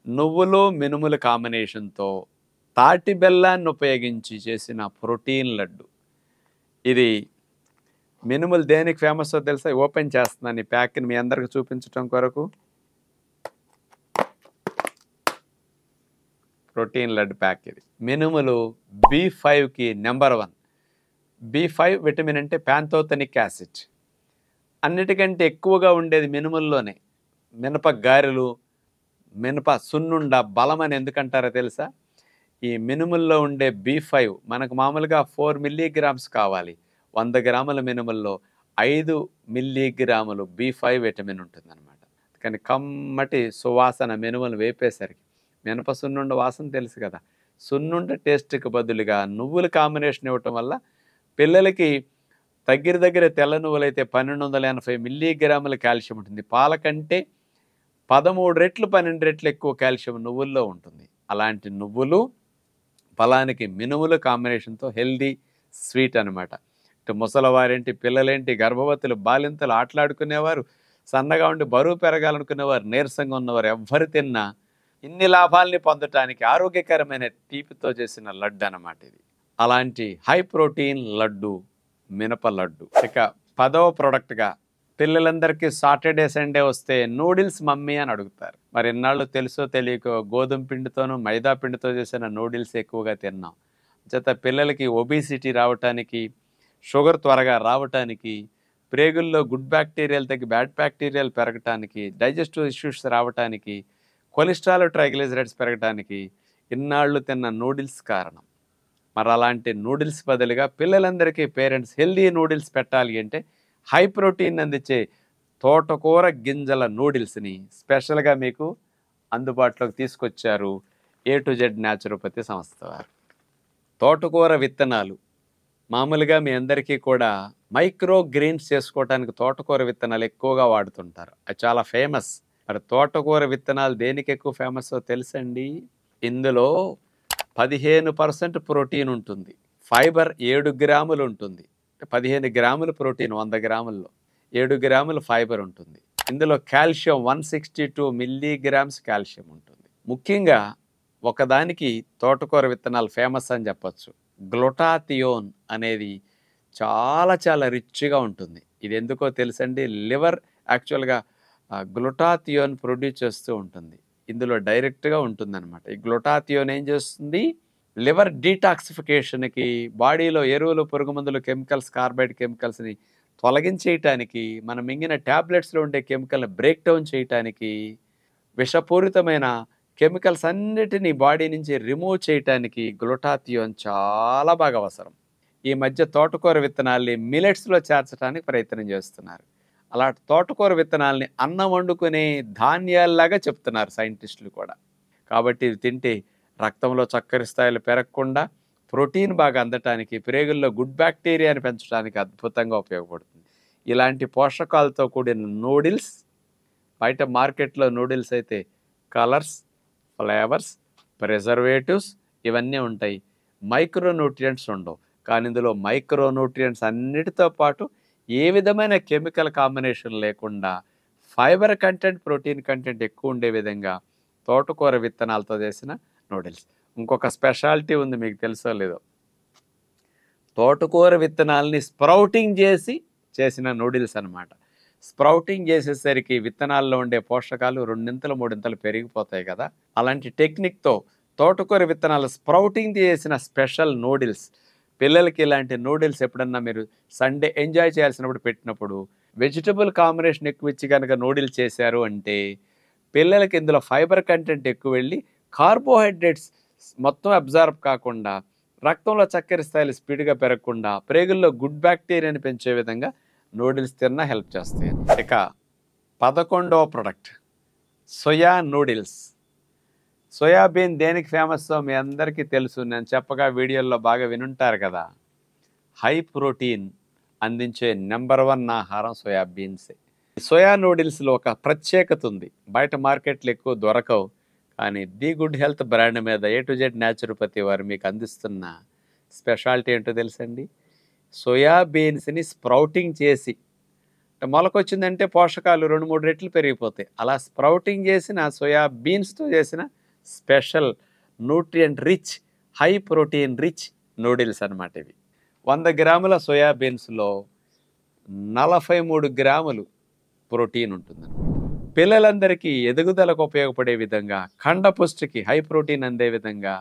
నువ్వులు మినుముల కాంబినేషన్తో తాటి బెల్లాన్ని ఉపయోగించి చేసిన ప్రోటీన్ లడ్డు. ఇది మినుములు దేనికి ఫేమస్ తెలుసా? ఓపెన్ చేస్తున్నాను ఈ ప్యాక్ని మీ అందరికి చూపించడం కొరకు. ప్రోటీన్ లడ్డు ప్యాక్ ఇది. మినుములు B5కి నెంబర్ 1. B5 విటమిన్ అంటే ప్యాంతోథెనిక్ యాసిడ్. అన్నిటికంటే ఎక్కువగా ఉండేది మినుముల్లోనే. మినప గారెలు, మినప సున్నుండ బలం అని ఎందుకంటారో తెలుసా? ఈ మినుముల్లో ఉండే B5 మనకు మామూలుగా 4 మిల్లీగ్రామ్స్ కావాలి. 100 గ్రాముల మినుముల్లో 5 మిల్లీగ్రాములు B5 విటమిన్ ఉంటుందన్నమాట. కానీ కమ్మటి సువాసన మినుములు వేపేసరికి. మినప సున్నుండ వాసన తెలుసు కదా. సున్నుండ టేస్ట్కి బదులుగా నువ్వుల కాంబినేషన్ ఇవ్వటం వల్ల పిల్లలకి దగ్గర తెల్ల నువ్వులైతే 1280 మిల్లీగ్రాముల కాల్షియం ఉంటుంది. పాల కంటే 13 రెట్లు 12 రెట్లు ఎక్కువ కాల్షియం నువ్వుల్లో ఉంటుంది. అలాంటి నువ్వులు బలానికి మినుముల కాంబినేషన్తో హెల్దీ స్వీట్ అనమాట. ఇటు ముసలివారేంటి, పిల్లలేంటి, గర్భవతులు, బాలింతలు, ఆటలాడుకునేవారు, సన్నగా ఉండి బరువు పెరగాలనుకునేవారు, నీరసంగా ఉన్నవారు ఎవ్వరు తిన్నా ఇన్ని లాభాల్ని పొందటానికి ఆరోగ్యకరమైన తీపితో చేసిన లడ్డు అనమాట ఇది. అలాంటి హై ప్రోటీన్ లడ్డు మినప లడ్డు. ఇక 10వ ప్రోడక్ట్గా పిల్లలందరికీ సాటర్డే సండే వస్తే నూడిల్స్ మమ్మీ అని అడుగుతారు. మరి ఇన్నాళ్ళు తెలుసో తెలియకో గోధుమ పిండితోనూ మైదా పిండితో చేసిన నూడిల్స్ ఎక్కువగా తిన్నాం. చేత పిల్లలకి ఒబిసిటీ రావటానికి, షుగర్ త్వరగా రావటానికి, ప్రేగుల్లో గుడ్ బ్యాక్టీరియాలు తగ్గి బ్యాడ్ బ్యాక్టీరియాలు పెరగటానికి, డైజెస్టివ్ ఇష్యూస్ రావటానికి, కొలెస్ట్రాల్ ట్రైగ్లిజరైడ్స్ పెరగటానికి ఇన్నాళ్ళు తిన్న నూడిల్స్ కారణం. మరి అలాంటి నూడిల్స్ బదులుగా పిల్లలందరికీ పేరెంట్స్ హెల్దీ నూడిల్స్ పెట్టాలి అంటే హై ప్రోటీన్ అందించే తోటకూర గింజల నూడిల్స్ని స్పెషల్గా మీకు అందుబాటులోకి తీసుకొచ్చారు A to Z న్యాచురోపతి సంస్థ వారు. తోటకూర విత్తనాలు మామూలుగా మీ అందరికీ కూడా మైక్రో గ్రీన్స్ చేసుకోవడానికి తోటకూర విత్తనాలు ఎక్కువగా వాడుతుంటారు. అది చాలా ఫేమస్. మరి తోటకూర విత్తనాలు దేనికి ఎక్కువ ఫేమస్ తెలుసండి? ఇందులో 15% ప్రోటీన్ ఉంటుంది, ఫైబర్ 7 గ్రాములు ఉంటుంది. 15 గ్రాములు ప్రోటీన్ 100 గ్రాముల్లో, 7 గ్రాములు ఫైబర్ ఉంటుంది. ఇందులో కాల్షియం 162 మిల్లీగ్రామ్స్ కాల్షియం ఉంటుంది. ముఖ్యంగా ఒకదానికి తోటకూర విత్తనాలు ఫేమస్ అని చెప్పచ్చు. గ్లూటాథియోన్ అనేది చాలా చాలా రిచ్గా ఉంటుంది. ఇది ఎందుకో తెలుసండి? లివర్ యాక్చువల్గా గ్లూటాథియోన్ ప్రొడ్యూస్ చేస్తూ ఉంటుంది. ఇందులో డైరెక్ట్గా ఉంటుందన్నమాట. ఈ గ్లూటాథియోన్ ఏం చేస్తుంది? లివర్ డీటాక్సిఫికేషన్కి, బాడీలో ఎరువులు, పురుగు మందులు, కెమికల్స్, కార్బైడ్ కెమికల్స్ని తొలగించేయటానికి, మనం మింగిన ట్యాబ్లెట్స్లో ఉండే కెమికల్ని బ్రేక్ డౌన్ చేయటానికి, విషపూరితమైన కెమికల్స్ అన్నిటినీ బాడీ నుంచి రిమూవ్ చేయటానికి గ్లూటాథియోన్ చాలా బాగా అవసరం. ఈ మధ్య తోటకూర విత్తనాల్ని మిలెట్స్లో చేర్చడానికి ప్రయత్నం చేస్తున్నారు. అలా తోటకూర విత్తనాల్ని అన్నం వండుకునే ధాన్యాల్లాగా చెప్తున్నారు సైంటిస్టులు కూడా. కాబట్టి ఇవి తింటే రక్తంలో చక్కెర స్థాయిలు పెరగకుండా ప్రోటీన్ బాగా అందటానికి, ప్రేగుల్లో గుడ్ బ్యాక్టీరియాని పెంచడానికి అద్భుతంగా ఉపయోగపడుతుంది. ఇలాంటి పోషకాలతో కూడిన నూడిల్స్ బయట మార్కెట్లో నూడిల్స్ అయితే కలర్స్, ఫ్లేవర్స్, ప్రిజర్వేటివ్స్ ఇవన్నీ ఉంటాయి. మైక్రోన్యూట్రియంట్స్ ఉండవు. కానీ ఇందులో మైక్రోన్యూట్రియంట్స్ అన్నిటితో పాటు ఏ విధమైన కెమికల్ కాంబినేషన్ లేకుండా ఫైబర్ కంటెంట్, ప్రోటీన్ కంటెంట్ ఎక్కువ ఉండే విధంగా తోటకూర విత్తనాలతో చేసిన నూడిల్స్. ఇంకొక స్పెషాలిటీ ఉంది, మీకు తెలుసో లేదో. తోటకూర విత్తనాలని స్ప్రౌటింగ్ చేసి చేసిన నూడిల్స్ అనమాట. స్ప్రౌటింగ్ చేసేసరికి విత్తనాల్లో ఉండే పోషకాలు 2 3 పెరిగిపోతాయి కదా. అలాంటి టెక్నిక్తో తోటకూర విత్తనాలు స్ప్రౌటింగ్ చేసిన స్పెషల్ నూడిల్స్. పిల్లలకి ఇలాంటి నూడిల్స్ ఎప్పుడన్నా మీరు సండే ఎంజాయ్ చేయాల్సినప్పుడు పెట్టినప్పుడు వెజిటబుల్ కాంబినేషన్ ఎక్కువ ఇచ్చి కనుక నూడిల్స్ చేశారు అంటే పిల్లలకి ఇందులో ఫైబర్ కంటెంట్ ఎక్కువ వెళ్ళి కార్బోహైడ్రేట్స్ మొత్తం అబ్జార్బ్ కాకుండా, రక్తంలో చక్కెర స్థాయిలు స్పీడ్గా పెరగకుండా, ప్రేగుల్లో గుడ్ బ్యాక్టీరియాని పెంచే విధంగా నూడిల్స్ తిన్నా హెల్ప్ చేస్తాయి. ఇక 11వ ప్రోడక్ట్ సోయా నూడిల్స్. సోయాబీన్ దేనికి ఫేమస్తో మీ అందరికీ తెలుసు. నేను చెప్పగా వీడియోల్లో బాగా వినుంటారు కదా. హై ప్రోటీన్ అందించే నెంబర్ 1 ఆహారం సోయాబీన్సే. సోయా నూడిల్స్లో ఒక ప్రత్యేకత ఉంది. బయట మార్కెట్లు ఎక్కువ దొరకవు. కానీ ది గుడ్ హెల్త్ బ్రాండ్ మీద A to Z న్యాచురోపతి వారు మీకు అందిస్తున్న స్పెషాలిటీ ఏంటో తెలుసండి? సోయాబీన్స్ని స్ప్రౌటింగ్ చేసి, మొలకొచ్చిందంటే పోషకాలు 2 3 రెట్లు పెరిగిపోతాయి. అలా స్ప్రౌటింగ్ చేసిన సోయాబీన్స్తో చేసిన special nutrient rich, high protein rich noodles అనమాట ఇవి. 100 గ్రాముల సోయాబీన్స్లో 43 గ్రాములు ప్రోటీన్ ఉంటుందన్నమాట. పిల్లలందరికీ ఎదుగుదలకు ఉపయోగపడే విధంగా, ఖండపుష్టికి హై ప్రోటీన్ అందే విధంగా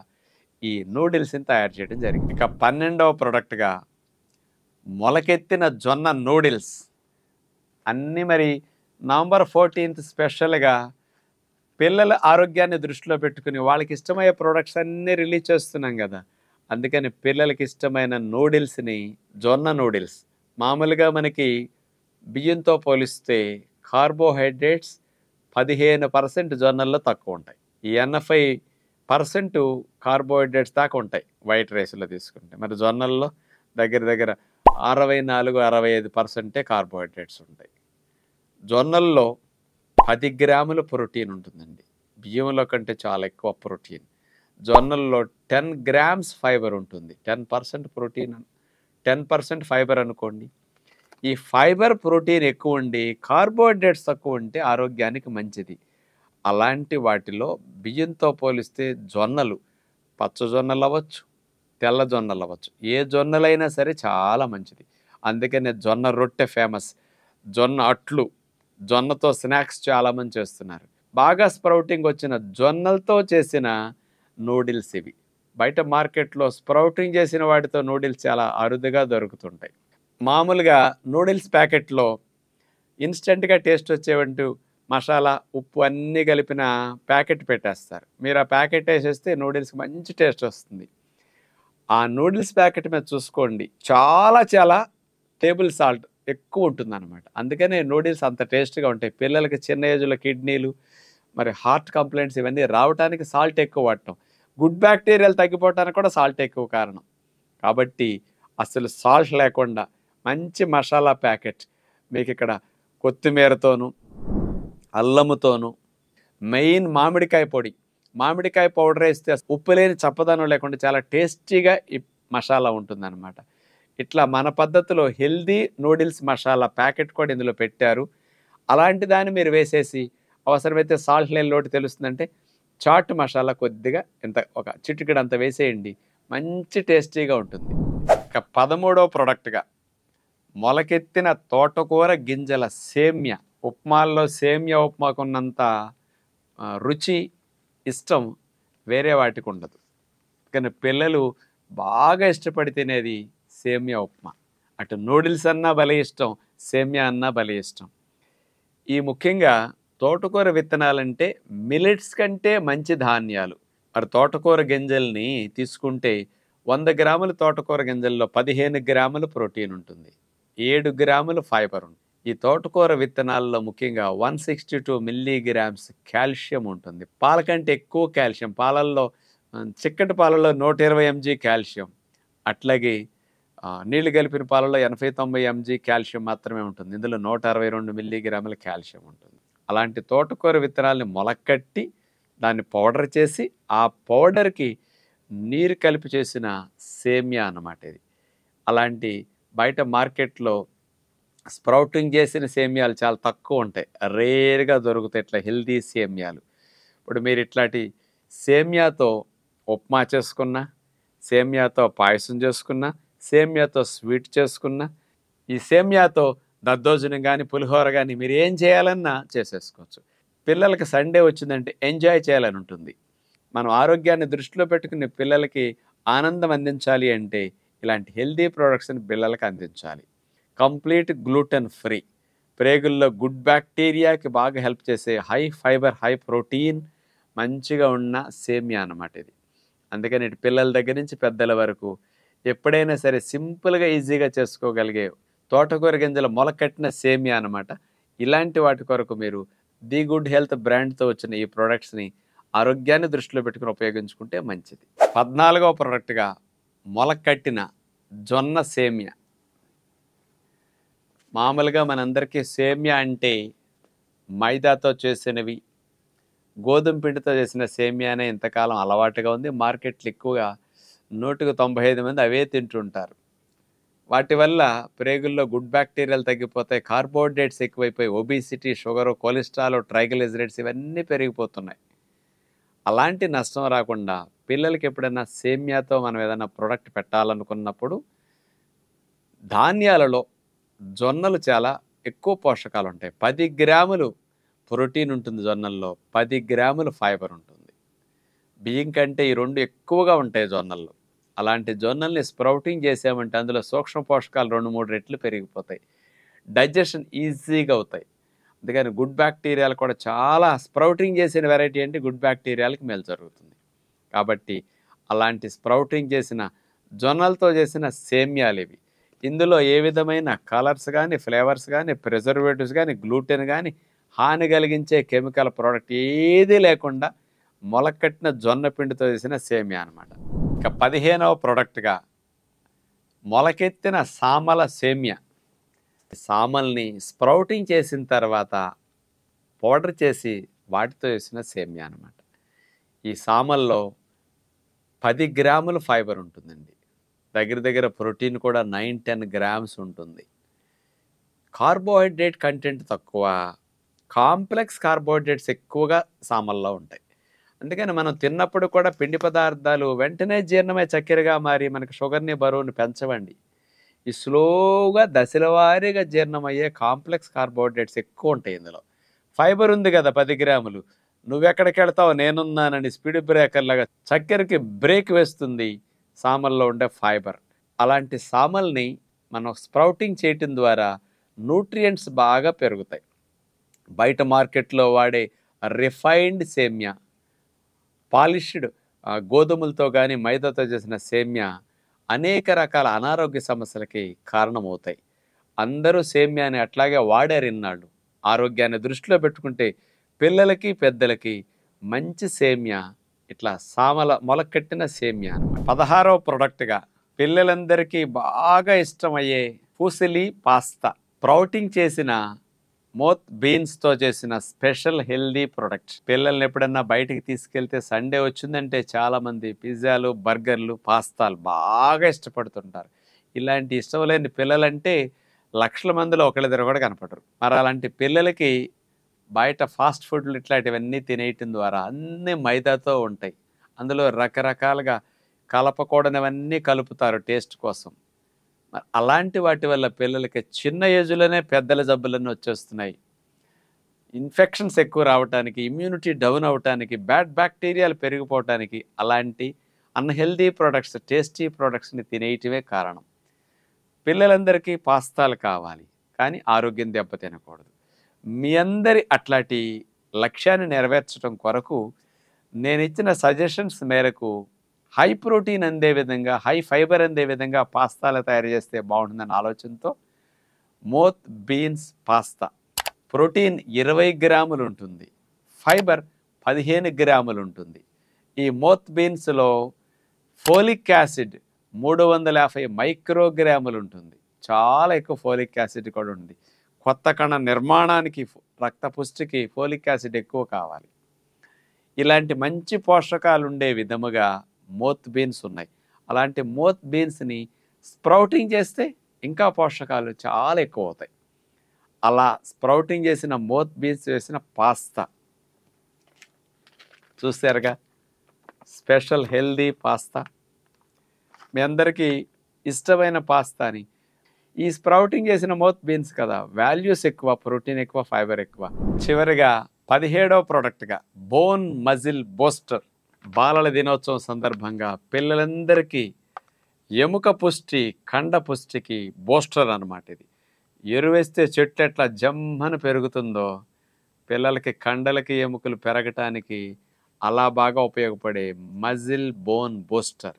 ఈ నూడిల్స్ని తయారు చేయడం జరిగింది. ఇక 12వ ప్రోడక్ట్గా మొలకెత్తిన జొన్న నూడిల్స్. అన్నీ మరి నవంబర్ 14th స్పెషల్గా పిల్లల ఆరోగ్యాన్ని దృష్టిలో పెట్టుకుని వాళ్ళకి ఇష్టమయ్యే ప్రోడక్ట్స్ అన్నీ రిలీజ్ చేస్తున్నాం కదా. అందుకని పిల్లలకి ఇష్టమైన నూడిల్స్ని, జొన్న నూడిల్స్, మామూలుగా మనకి బియ్యంతో పోలిస్తే కార్బోహైడ్రేట్స్ 15% జొన్నల్లో తక్కువ ఉంటాయి. ఈ 85% కార్బోహైడ్రేట్స్ దాకా ఉంటాయి వైట్ రైస్లో తీసుకుంటే. మరి జొన్నల్లో దగ్గర దగ్గర 64-65% కార్బోహైడ్రేట్స్ ఉంటాయి. జొన్నల్లో 10 గ్రాముల ప్రోటీన్ ఉంటుందండి. బియ్యంలో కంటే చాలా ఎక్కువ ప్రోటీన్. జొన్నల్లో 10 గ్రామ్స్ ఫైబర్ ఉంటుంది. 10% ప్రోటీన్, 10% ఫైబర్ అనుకోండి. ఈ ఫైబర్, ప్రోటీన్ ఎక్కువ ఉండి కార్బోహైడ్రేట్స్ తక్కువ ఉంటే ఆరోగ్యానికి మంచిది. అలాంటి వాటిలో బియ్యంతో పోలిస్తే జొన్నలు, పచ్చ జొన్నలు అవ్వచ్చు, తెల్ల జొన్నలు అవ్వచ్చు, ఏ జొన్నలైనా సరే చాలా మంచిది. అందుకనే జొన్న రొట్టె ఫేమస్, జొన్న అట్లు, జొన్నతో స్నాక్స్ చాలామంది చేస్తున్నారు. బాగా స్ప్రౌటింగ్ వచ్చిన జొన్నలతో చేసిన నూడిల్స్ ఇవి. బయట మార్కెట్లో స్ప్రౌటింగ్ చేసిన వాటితో నూడిల్స్ చాలా అరుదుగా దొరుకుతుంటాయి. మామూలుగా నూడిల్స్ ప్యాకెట్లో ఇన్స్టెంట్గా టేస్ట్ వచ్చేవంటూ మసాలా, ఉప్పు అన్నీ కలిపిన ప్యాకెట్ పెట్టేస్తారు. మీరు ఆ ప్యాకెట్ వేసేస్తే నూడిల్స్కి మంచి టేస్ట్ వస్తుంది. ఆ నూడిల్స్ ప్యాకెట్ మీద చూసుకోండి, చాలా చాలా టేబుల్ సాల్ట్ ఎక్కువ ఉంటుందన్నమాట. అందుకనే నూడిల్స్ అంత టేస్ట్గా ఉంటాయి. పిల్లలకి చిన్న ఏజ్లో కిడ్నీలు, మరి హార్ట్ కంప్లైంట్స్ ఇవన్నీ రావడానికి సాల్ట్ ఎక్కువ వాడటం, గుడ్ బ్యాక్టీరియాలు తగ్గిపోవటానికి కూడా సాల్ట్ ఎక్కువ కారణం. కాబట్టి అసలు సాల్ట్ లేకుండా మంచి మసాలా ప్యాకెట్ మీకు ఇక్కడ కొత్తిమీరతోనూ, అల్లముతోనూ, మెయిన్ మామిడికాయ పొడి, మామిడికాయ పౌడర్ వేస్తే ఉప్పు లేని చప్పదనం లేకుండా చాలా టేస్టీగా ఈ మసాలా ఉంటుందన్నమాట. ఇట్లా మన పద్ధతిలో హెల్దీ నూడిల్స్ మసాలా ప్యాకెట్ కూడా ఇందులో పెట్టారు. అలాంటి దాన్ని మీరు వేసేసి అవసరమైతే సాల్ట్ లేని లోటు తెలుస్తుందంటే చాట్ మసాలా కొద్దిగా ఇంత ఒక చిటికెడంత వేసేయండి, మంచి టేస్టీగా ఉంటుంది. ఇక 13వ ప్రోడక్ట్గా మొలకెత్తిన తోటకూర గింజల సేమ్యా. ఉప్మాల్లో సేమ్యా ఉప్మాకున్నంత రుచి, ఇష్టం వేరే వాటికి ఉండదు. కానీ పిల్లలు బాగా ఇష్టపడి తినేది సేమ్యా ఉప్మా. అటు నూడిల్స్ అన్నా భలే ఇష్టం, సేమ్యా అన్నా భలే ఇష్టం. ఈ ముఖ్యంగా తోటకూర విత్తనాలంటే మిల్లెట్స్ కంటే మంచి ధాన్యాలు. మరి తోటకూర గింజల్ని తీసుకుంటే 100 గ్రాముల తోటకూర గింజల్లో 15 గ్రాములు ప్రోటీన్ ఉంటుంది, 7 గ్రాములు ఫైబర్ ఉంటుంది. ఈ తోటకూర విత్తనాల్లో ముఖ్యంగా 162 మిల్లీగ్రామ్స్ కాల్షియం ఉంటుంది. పాల కంటే ఎక్కువ కాల్షియం, పాలల్లో చిక్కటి పాలలో 120 mg కాల్షియం, అట్లాగే నీళ్లు కలిపిన పాలలో 80-90 mg కాల్షియం మాత్రమే ఉంటుంది. ఇందులో 162 మిల్లీగ్రాముల కాల్షియం ఉంటుంది. అలాంటి తోటకూర విత్తనాలని మొలకట్టి దాన్ని పౌడర్ చేసి ఆ పౌడర్కి నీరు కలిపి చేసిన సేమ్యా అన్నమాట ఇది. అలాంటి బయట మార్కెట్లో స్ప్రౌటింగ్ చేసిన సేమ్యాలు చాలా తక్కువ ఉంటాయి, రేర్గా దొరుకుతాయి ఇట్లా హెల్దీ సేమ్యాలు. ఇప్పుడు మీరు ఇట్లాంటి సేమ్యాతో ఉప్మా చేసుకున్నా, సేమ్యాతో పాయసం చేసుకున్నా, సేమ్యాతో స్వీట్ చేసుకున్నా, ఈ సేమ్యాతో దద్దోజనం కానీ పులిహోర కానీ మీరు ఏం చేయాలన్నా చేసేసుకోవచ్చు. పిల్లలకి సండే వచ్చిందంటే ఎంజాయ్ చేయాలని ఉంటుంది. మనం ఆరోగ్యాన్ని దృష్టిలో పెట్టుకుని పిల్లలకి ఆనందం అందించాలి అంటే ఇలాంటి హెల్దీ ప్రోడక్ట్స్ని పిల్లలకి అందించాలి. కంప్లీట్ గ్లూటెన్ ఫ్రీ, ప్రేగుల్లో గుడ్ బ్యాక్టీరియాకి బాగా హెల్ప్ చేసే హై ఫైబర్, హై ప్రోటీన్ మంచిగా ఉన్న సేమ్యా అన్నమాట ఇది. అందుకని ఇటు పిల్లల దగ్గర నుంచి పెద్దల వరకు ఎప్పుడైనా సరే సింపుల్గా ఈజీగా చేసుకోగలిగే తోటకూర గింజల మొలకట్టిన సేమ్యా అన్నమాట. ఇలాంటి వాటి కొరకు మీరు ది గుడ్ హెల్త్ బ్రాండ్తో వచ్చిన ఈ ప్రోడక్ట్స్ని ఆరోగ్యాన్ని దృష్టిలో పెట్టుకుని ఉపయోగించుకుంటే మంచిది. 14వ ప్రోడక్ట్గా మొలకట్టిన జొన్న సేమ్యా. మామూలుగా మనందరికీ సేమ్యా అంటే మైదాతో చేసినవి, గోధుమ పిండితో చేసిన సేమ్యానే ఇంతకాలం అలవాటుగా ఉంది. మార్కెట్లు ఎక్కువగా 195 మంది అవే తింటుంటారు. వాటి వల్ల ప్రేగుల్లో గుడ్ బ్యాక్టీరియాలు తగ్గిపోతాయి, కార్బోహైడ్రేట్స్ ఎక్కువైపోయి ఒబిసిటీ, షుగరు, కొలెస్ట్రాల్, ట్రైగ్లిజరైడ్స్ ఇవన్నీ పెరిగిపోతున్నాయి. అలాంటి నష్టం రాకుండా పిల్లలకి ఎప్పుడైనా సేమ్యాతో మనం ఏదైనా ప్రోడక్ట్ పెట్టాలనుకున్నప్పుడు ధాన్యాలలో జొన్నలు చాలా ఎక్కువ పోషకాలు ఉంటాయి. 10 గ్రాములు ప్రోటీన్ ఉంటుంది జొన్నల్లో, 10 గ్రాములు ఫైబర్ ఉంటుంది. బియ్యం కంటే ఈ రెండు ఎక్కువగా ఉంటాయి జొన్నల్లో. అలాంటి జొన్నల్ని స్ప్రౌటింగ్ చేసామంటే అందులో సూక్ష్మ పోషకాలు 2-3 రెట్లు పెరిగిపోతాయి, డైజెషన్ ఈజీగా అవుతాయి. అందుకని గుడ్ బ్యాక్టీరియాలు కూడా చాలా, స్ప్రౌటింగ్ చేసిన వెరైటీ అంటే గుడ్ బ్యాక్టీరియాలకి మేలు జరుగుతుంది. కాబట్టి అలాంటి స్ప్రౌటింగ్ చేసిన జొన్నలతో చేసిన సేమ్యాలు ఇవి. ఇందులో ఏ విధమైన కలర్స్ కానీ, ఫ్లేవర్స్ కానీ, ప్రిజర్వేటివ్స్ కానీ, గ్లూటెన్ కానీ, హాని కలిగించే కెమికల్ ప్రోడక్ట్ ఏదీ లేకుండా మొలకట్టిన జొన్న పిండితో చేసిన సేమ్యా అనమాట. ఇక 15వ ప్రోడక్ట్గా మొలకెత్తిన సామల సేమ్యా. సామల్ని స్ప్రౌటింగ్ చేసిన తర్వాత పౌడర్ చేసి వాటితో వేసిన సేమ్యా అనమాట. ఈ సామల్లో 10 గ్రాములు ఫైబర్ ఉంటుందండి. దగ్గర దగ్గర ప్రోటీన్ కూడా 9-10 గ్రామ్స్ ఉంటుంది. కార్బోహైడ్రేట్ కంటెంట్ తక్కువ, కాంప్లెక్స్ కార్బోహైడ్రేట్స్ ఎక్కువగా సామల్లో ఉంటాయి. అందుకని మనం తిన్నప్పుడు కూడా పిండి పదార్థాలు వెంటనే జీర్ణమై చక్కెరగా మారి మనకి షుగర్ని, బరువుని పెంచవండి. ఈ స్లోగా దశల వారీగా జీర్ణమయ్యే కాంప్లెక్స్ కార్బోహైడ్రేట్స్ ఎక్కువ ఉంటాయి ఇందులో. ఫైబర్ ఉంది కదా 10 గ్రాములు, నువ్వెక్కడికి వెళ్తావు నేనున్నానని స్పీడ్ బ్రేకర్ లాగా చక్కెరకి బ్రేక్ వేస్తుంది సామల్లో ఉండే ఫైబర్. అలాంటి సామల్ని మనం స్ప్రౌటింగ్ చేయటం ద్వారా న్యూట్రియంట్స్ బాగా పెరుగుతాయి. బయట మార్కెట్లో వాడే రిఫైన్డ్ సేమ్యా, పాలిష్డ్ గోధుమలతో కానీ మైదాతో చేసిన సేమ్యా అనేక రకాల అనారోగ్య సమస్యలకి కారణమవుతాయి. అందరూ సేమ్యాని అట్లాగే వాడారు ఇన్నాళ్ళు. ఆరోగ్యాన్ని దృష్టిలో పెట్టుకుంటే పిల్లలకి పెద్దలకి మంచి సేమ్యా ఇట్లా సామల మొలకెట్టిన సేమ్యా అన్నమాట. 16వ ప్రోడక్ట్గా పిల్లలందరికీ బాగా ఇష్టమయ్యే ఫూసిలీ పాస్తా, స్ప్రౌటింగ్ చేసిన మోత్ బీన్స్తో చేసిన స్పెషల్ హెల్దీ ప్రొడక్ట్. పిల్లల్ని ఎప్పుడన్నా బయటికి తీసుకెళ్తే సండే వచ్చిందంటే చాలామంది పిజ్జాలు, బర్గర్లు, పాస్తాలు బాగా ఇష్టపడుతుంటారు. ఇలాంటి ఇష్టం లేని పిల్లలంటే లక్షల మందిలో ఒకళ్ళిద్దరు కూడా కనపడరు. మరి అలాంటి పిల్లలకి బయట ఫాస్ట్ ఫుడ్లు ఇట్లాంటివన్నీ తినేయటం ద్వారా అన్నీ మైదాతో ఉంటాయి. అందులో రకరకాలుగా కలపకూడనివన్నీ కలుపుతారు టేస్ట్ కోసం. మరి అలాంటి వాటి వల్ల పిల్లలకి చిన్న ఏజ్లోనే పెద్దల జబ్బులన్నీ వచ్చేస్తున్నాయి. ఇన్ఫెక్షన్స్ ఎక్కువ రావడానికి, ఇమ్యూనిటీ డౌన్ అవటానికి, బ్యాడ్ బ్యాక్టీరియాలు పెరిగిపోవటానికి అలాంటి అన్హెల్దీ ప్రోడక్ట్స్, టేస్టీ ప్రోడక్ట్స్ని తినేయటమే కారణం. పిల్లలందరికీ పాస్తాలు కావాలి, కానీ ఆరోగ్యం దెబ్బతినకూడదు. మీ అందరి అట్లాంటి లక్ష్యాన్ని నెరవేర్చడం కొరకు నేను ఇచ్చిన సజెషన్స్ మేరకు హై ప్రోటీన్ అందే విధంగా, హై ఫైబర్ అందే విధంగా పాస్తాలు తయారు చేస్తే బాగుంటుందన్న ఆలోచనతో మోత్ బీన్స్ పాస్తా. ప్రోటీన్ 20 గ్రాములు ఉంటుంది, ఫైబర్ 15 గ్రాములు ఉంటుంది. ఈ మోత్ బీన్స్లో ఫోలిక్ యాసిడ్ 350 మైక్రోగ్రాములు ఉంటుంది. చాలా ఎక్కువ ఫోలిక్ యాసిడ్ కూడా ఉంది. కొత్త కణ నిర్మాణానికి, రక్త పుష్టికి ఫోలిక్ యాసిడ్ ఎక్కువ కావాలి. ఇలాంటి మంచి పోషకాలు ఉండే విధముగా మోత్ బీన్స్ ఉన్నాయి. అలాంటి మోత్ బీన్స్ని స్ప్రౌటింగ్ చేస్తే ఇంకా పోషకాలు చాలా ఎక్కువ అవుతాయి. అలా స్ప్రౌటింగ్ చేసిన మోత్ బీన్స్ వేసిన పాస్తా చూసారుగా, స్పెషల్ హెల్దీ పాస్తా. మీ అందరికీ ఇష్టమైన పాస్తాని ఈ స్ప్రౌటింగ్ చేసిన మోత్ బీన్స్ కదా, వాల్యూస్ ఎక్కువ, ప్రోటీన్ ఎక్కువ, ఫైబర్ ఎక్కువ. చివరిగా 17వ ప్రోడక్ట్గా బోన్ మజిల్ బూస్టర్. బాలల దినోత్సవం సందర్భంగా పిల్లలందరికీ ఎముక పుష్టి, కండ పుష్టికి బూస్టర్ అన్నమాట. ఇది ఎరువేస్తే చెట్టు ఎట్లా జమ్మని పెరుగుతుందో పిల్లలకి కండలకి ఎముకలు పెరగటానికి అలా బాగా ఉపయోగపడే మజిల్ బోన్ బూస్టర్.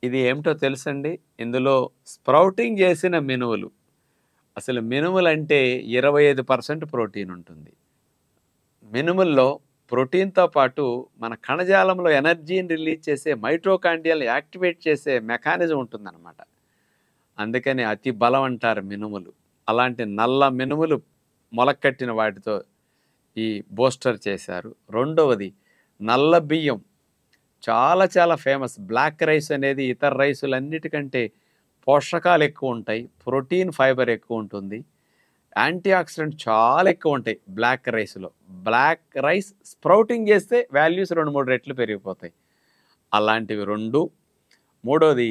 ఇది ఏమిటో తెలుసండి? ఇందులో స్ప్రౌటింగ్ చేసిన మినువులు. అసలు మినుములు అంటే 25% ప్రోటీన్ ఉంటుంది. మినుముల్లో ప్రోటీన్తో పాటు మన కణజాలంలో ఎనర్జీని రిలీజ్ చేసే మైటోకాండ్రియాల్ యాక్టివేట్ చేసే మెకానిజం ఉంటుందన్నమాట. అందుకని అతి బలం అంటారు మినుములు. అలాంటి నల్ల మినుములు మొలకట్టిన వాటితో ఈ బూస్టర్ చేశారు. రెండవది నల్ల బియ్యం, చాలా చాలా ఫేమస్. బ్లాక్ రైస్ అనేది ఇతర రైసులన్నిటికంటే పోషకాలు ఎక్కువ ఉంటాయి, ప్రోటీన్ ఫైబర్ ఎక్కువ ఉంటుంది, యాంటీ ఆక్సిడెంట్ చాలా ఎక్కువ ఉంటాయి బ్లాక్ రైస్లో. బ్లాక్ రైస్ స్ప్రౌటింగ్ చేస్తే వాల్యూస్ 2-3 రెట్లు పెరిగిపోతాయి. అలాంటివి 2. మూడోది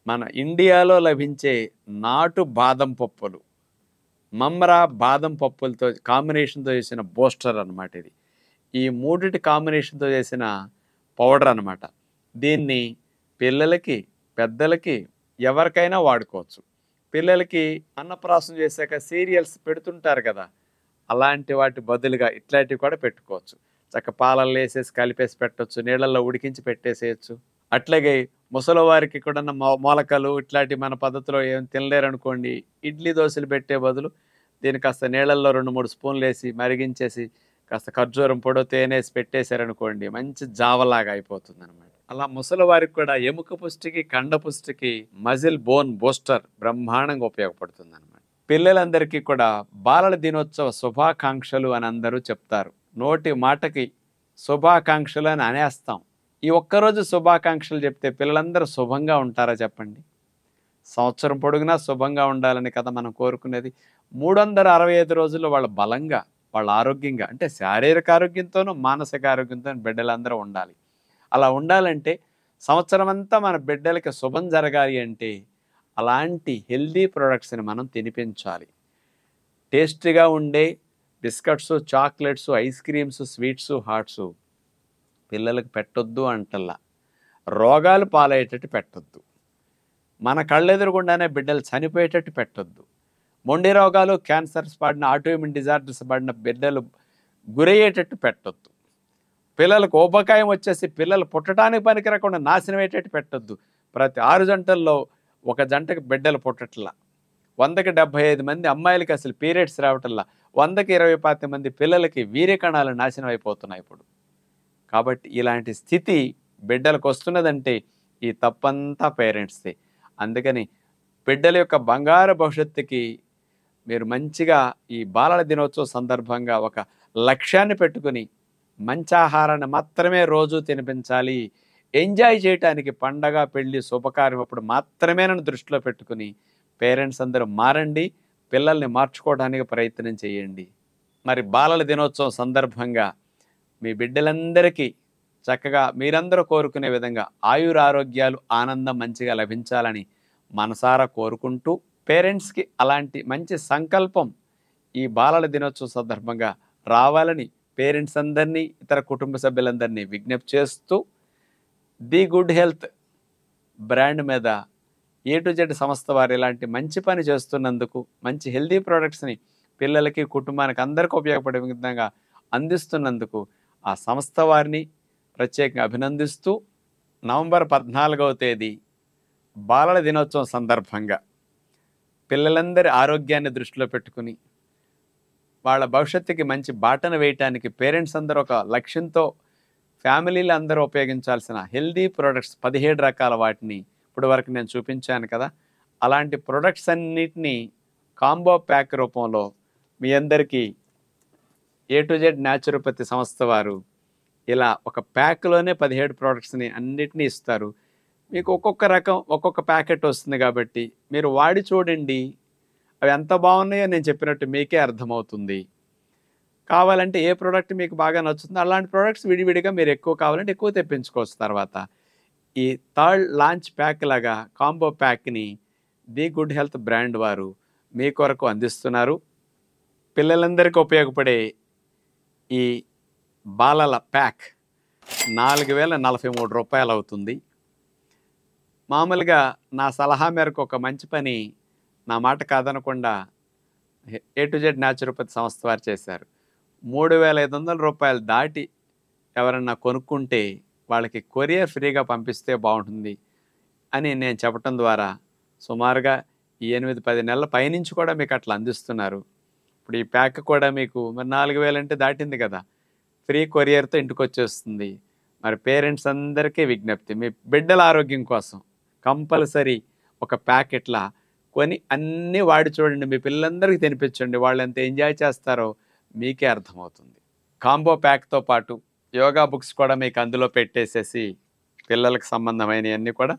మన ఇండియాలో లభించే నాటు బాదం పప్పులు, మమ్రా బాదం పప్పులతో కాంబినేషన్తో చేసిన బూస్టర్ అన్నమాట ఇది. ఈ మూడిటి కాంబినేషన్తో చేసిన పౌడర్ అన్నమాట. దీన్ని పిల్లలకి, పెద్దలకి ఎవరికైనా వాడుకోవచ్చు. పిల్లలకి అన్నప్రాసం చేశాక సీరియల్స్ పెడుతుంటారు కదా, అలాంటి వాటి బదులుగా ఇట్లాంటివి కూడా పెట్టుకోవచ్చు. చక్క పాలల్లో వేసేసి కలిపేసి పెట్టవచ్చు, నీళ్ళల్లో ఉడికించి పెట్టేసేయచ్చు. అట్లాగే ముసలివారికి కూడా మొలకలు ఇట్లాంటి మన పద్ధతిలో ఏం తినలేరనుకోండి, ఇడ్లీ దోశలు పెట్టే బదులు దీన్ని కాస్త నీళ్ళల్లో 2-3 స్పూన్లు వేసి మరిగించేసి కాస్త ఖర్జూరం పొడో తేనేసి పెట్టేశారనుకోండి, మంచి జావలాగా అయిపోతుంది అనమాట. అలా ముసలి వారికి కూడా ఎముక పుష్టికి, కండ పుష్టికి మజిల్ బోన్ బూస్టర్ బ్రహ్మాండంగా ఉపయోగపడుతుంది అనమాట. పిల్లలందరికీ కూడా బాలల దినోత్సవ శుభాకాంక్షలు అని అందరూ చెప్తారు. నోటి మాటకి శుభాకాంక్షలు అని అనేస్తాం. ఈ ఒక్కరోజు శుభాకాంక్షలు చెప్తే పిల్లలందరూ శుభంగా ఉంటారా చెప్పండి? సంవత్సరం పొడుగునా శుభంగా ఉండాలని కదా మనం కోరుకునేది. 365 రోజుల్లో వాళ్ళు బలంగా, వాళ్ళ ఆరోగ్యంగా, అంటే శారీరక ఆరోగ్యంతోనూ, మానసిక ఆరోగ్యంతోనూ బిడ్డలందరూ ఉండాలి. అలా ఉండాలంటే సంవత్సరం అంతా మన బిడ్డలకి శుభం జరగాలి అంటే అలాంటి హెల్దీ ప్రొడక్ట్స్ని మనం తినిపించాలి. టేస్టీగా ఉండే biscuits, chocolates, ice creams, sweets, hots పిల్లలకు పెట్టొద్దు అంటల్లా. రోగాలు పాలయ్యేటట్టు పెట్టొద్దు. మన కళ్ళెదురుగుండానే బిడ్డలు చనిపోయేటట్టు పెట్టొద్దు. మొండి రోగాలు, క్యాన్సర్స్ పడిన, ఆటోఇమ్యూన్ డిజార్డర్స్ పడిన బిడ్డలు గురయ్యేటట్టు పెట్టొద్దు. పిల్లలకు ఊబకాయం వచ్చేసి పిల్లలు పుట్టడానికి పనికిరాకుండా నాశనం అయ్యేటట్టు పెట్టొద్దు. ప్రతి 6 జంటల్లో ఒక జంటకు బిడ్డలు పుట్టట్లా. 100కి 75 మంది అమ్మాయిలకి అసలు పీరియడ్స్ రావటంలా. 100కి 20 మంది పిల్లలకి వీర్య కణాలు నాశనం అయిపోతున్నాయి ఇప్పుడు. కాబట్టి ఇలాంటి స్థితి బిడ్డలకు వస్తున్నదంటే ఈ తప్పంతా పేరెంట్స్దే. అందుకని బిడ్డల యొక్క బంగారు భవిష్యత్తుకి మీరు మంచిగా ఈ బాలల దినోత్సవం సందర్భంగా ఒక లక్ష్యాన్ని పెట్టుకుని మంచి ఆహారాన్ని మాత్రమే రోజు తినిపించాలి. ఎంజాయ్ చేయటానికి పండగ, పెళ్లి, శుభకార్యం అప్పుడు మాత్రమే నన్ను దృష్టిలో పెట్టుకుని పేరెంట్స్ అందరూ మారండి. పిల్లల్ని మార్చుకోవడానికి ప్రయత్నం చేయండి. మరి బాలల దినోత్సవం సందర్భంగా మీ బిడ్డలందరికీ చక్కగా మీరందరూ కోరుకునే విధంగా ఆయురారోగ్యాలు, ఆనందం మంచిగా లభించాలని మనసారా కోరుకుంటూ, పేరెంట్స్కి అలాంటి మంచి సంకల్పం ఈ బాలల దినోత్సవం సందర్భంగా రావాలని పేరెంట్స్ అందరినీ, ఇతర కుటుంబ సభ్యులందరినీ విజ్ఞప్తి చేస్తూ, ది గుడ్ హెల్త్ బ్రాండ్ మీద A to Z సంస్థ వారు ఇలాంటి మంచి పని చేస్తున్నందుకు, మంచి హెల్దీ ప్రోడక్ట్స్ని పిల్లలకి, కుటుంబానికి అందరికీ ఉపయోగపడే విధంగా అందిస్తున్నందుకు ఆ సంస్థ వారిని ప్రత్యేకంగా అభినందిస్తూ, నవంబర్ 14వ తేదీ బాలల దినోత్సవం సందర్భంగా పిల్లలందరి ఆరోగ్యాన్ని దృష్టిలో పెట్టుకుని వాళ్ళ భవిష్యత్తుకి మంచి బాటను వేయటానికి పేరెంట్స్ అందరూ ఒక లక్ష్యంతో ఫ్యామిలీలు అందరూ ఉపయోగించాల్సిన హెల్దీ ప్రోడక్ట్స్ 17 రకాల వాటిని ఇప్పుడు వరకు నేను చూపించాను కదా. అలాంటి ప్రొడక్ట్స్ అన్నిటినీ కాంబో ప్యాక్ రూపంలో మీ అందరికీ A to Z న్యాచురోపతి సంస్థ వారు ఇలా ఒక ప్యాక్లోనే 17 ప్రోడక్ట్స్ని అన్నిటినీ ఇస్తారు. మీకు ఒక్కొక్క రకం, ఒక్కొక్క ప్యాకెట్ వస్తుంది కాబట్టి మీరు వాడి చూడండి. అవి ఎంత బాగున్నాయో నేను చెప్పినట్టు మీకే అర్థమవుతుంది. కావాలంటే ఏ ప్రోడక్ట్ మీకు బాగా నచ్చుతుందో అలాంటి ప్రోడక్ట్స్ విడివిడిగా మీరు ఎక్కువ కావాలంటే ఎక్కువ తెప్పించుకోవచ్చు. తర్వాత ఈ థర్డ్ లాంచ్ ప్యాక్ లాగా కాంబో ప్యాక్ని ది గుడ్ హెల్త్ బ్రాండ్ వారు మీ కొరకు అందిస్తున్నారు. పిల్లలందరికీ ఉపయోగపడే ఈ బాలల ప్యాక్ 4043 రూపాయలు అవుతుంది. మామూలుగా నా సలహా మేరకు ఒక మంచి పని నా మాట కాదనకుండా A to Z న్యాచురోపతి సంస్థ వారు చేశారు. 3500 రూపాయలు దాటి ఎవరన్నా కొనుక్కుంటే వాళ్ళకి కొరియర్ ఫ్రీగా పంపిస్తే బాగుంటుంది అని నేను చెప్పటం ద్వారా సుమారుగా ఈ 8-10 నెలల పైనుంచి కూడా మీకు అట్లా అందిస్తున్నారు. ఇప్పుడు ఈ ప్యాక్ కూడా మీకు మరి 4000 అంటే దాటింది కదా, ఫ్రీ కొరియర్తో ఇంటికి వచ్చేస్తుంది. మరి పేరెంట్స్ అందరికీ విజ్ఞప్తి, మీ బిడ్డల ఆరోగ్యం కోసం కంపల్సరీ ఒక ప్యాకెట్లా కొని అన్నీ వాడి చూడండి. మీ పిల్లలందరికీ తినిపించండి. వాళ్ళు ఎంత ఎంజాయ్ చేస్తారో మీకే అర్థమవుతుంది. కాంబో ప్యాక్తో పాటు యోగా బుక్స్ కూడా మీకు అందులో పెట్టేసేసి పిల్లలకు సంబంధమైనవన్నీ కూడా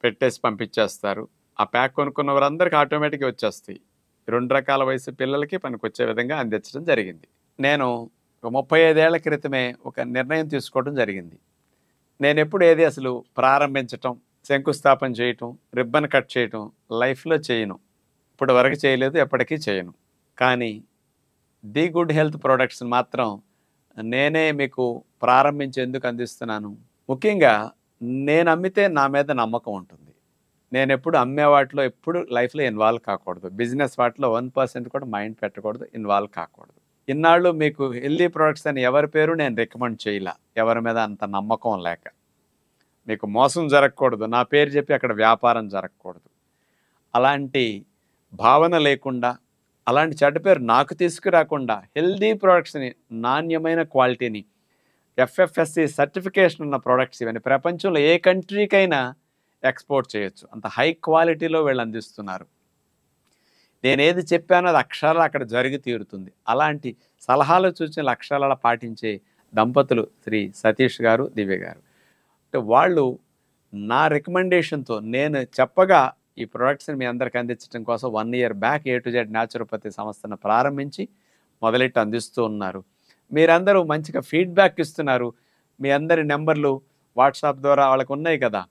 పెట్టేసి పంపించేస్తారు. ఆ ప్యాక్ కొనుక్కున్న వారందరికీ ఆటోమేటిక్గా వచ్చేస్తాయి. 2 రకాల వయసు పిల్లలకి పనికొచ్చే విధంగా అందించడం జరిగింది. నేను 35 ఏళ్ల క్రితమే ఒక నిర్ణయం తీసుకోవడం జరిగింది. నేను ఎప్పుడు ఏది అసలు ప్రారంభించటం, శంకుస్థాపన చేయటం, రిబ్బన్ కట్ చేయటం లైఫ్లో చేయను. ఇప్పుడు వరకు చేయలేదు, ఎప్పటికీ చేయను. కానీ ది గుడ్ హెల్త్ ప్రోడక్ట్స్ మాత్రం నేనే మీకు ప్రారంభించేందుకు అందిస్తున్నాను. ముఖ్యంగా నేను అమ్మితే నా మీద నమ్మకం ఉంటుంది. నేను ఎప్పుడు అమ్మే వాటిలో ఎప్పుడు లైఫ్లో ఇన్వాల్వ్ కాకూడదు. బిజినెస్ వాటిలో 1% కూడా మైండ్ పెట్టకూడదు, ఇన్వాల్వ్ కాకూడదు. ఇన్నాళ్ళు మీకు హెల్దీ ప్రోడక్ట్స్ అని ఎవరి పేరు నేను రికమెండ్ చేయలే, ఎవరి మీద అంత నమ్మకం లేక. మీకు మోసం జరగకూడదు, నా పేరు చెప్పి అక్కడ వ్యాపారం జరగకూడదు, అలాంటి భావన లేకుండా, అలాంటి చెడ్డ పేరు నాకు తీసుకురాకుండా హెల్దీ ప్రోడక్ట్స్ని, నాణ్యమైన క్వాలిటీని, FFSC సర్టిఫికేషన్ ఉన్న ప్రోడక్ట్స్ ఇవన్నీ ప్రపంచంలో ఏ కంట్రీకైనా ఎక్స్పోర్ట్ చేయొచ్చు. అంత హై క్వాలిటీలో వీళ్ళు అందిస్తున్నారు. నేనేది చెప్పానో అది అక్షరాలు అక్కడ జరిగి తీరుతుంది. అలాంటి సలహాలు సూచనలు అక్షరాల పాటించే దంపతులు శ్రీ సతీష్ గారు, దివ్య గారు. అంటే వాళ్ళు నా రికమెండేషన్‌తో నేను చెప్పగా ఈ ప్రొడక్ట్స్‌ని మీ అందరికి అందించడం కోసం 1 year back A to Z naturopathy సంస్థను ప్రారంభించి మొదలెట్టి అందిస్తూ ఉన్నారు. మీరందరూ మంచిగా ఫీడ్‌బ్యాక్ ఇస్తున్నారు. మీ అందరి నంబర్‌లు వాట్సాప్ ద్వారా వాళ్ళకున్నాయి కదా!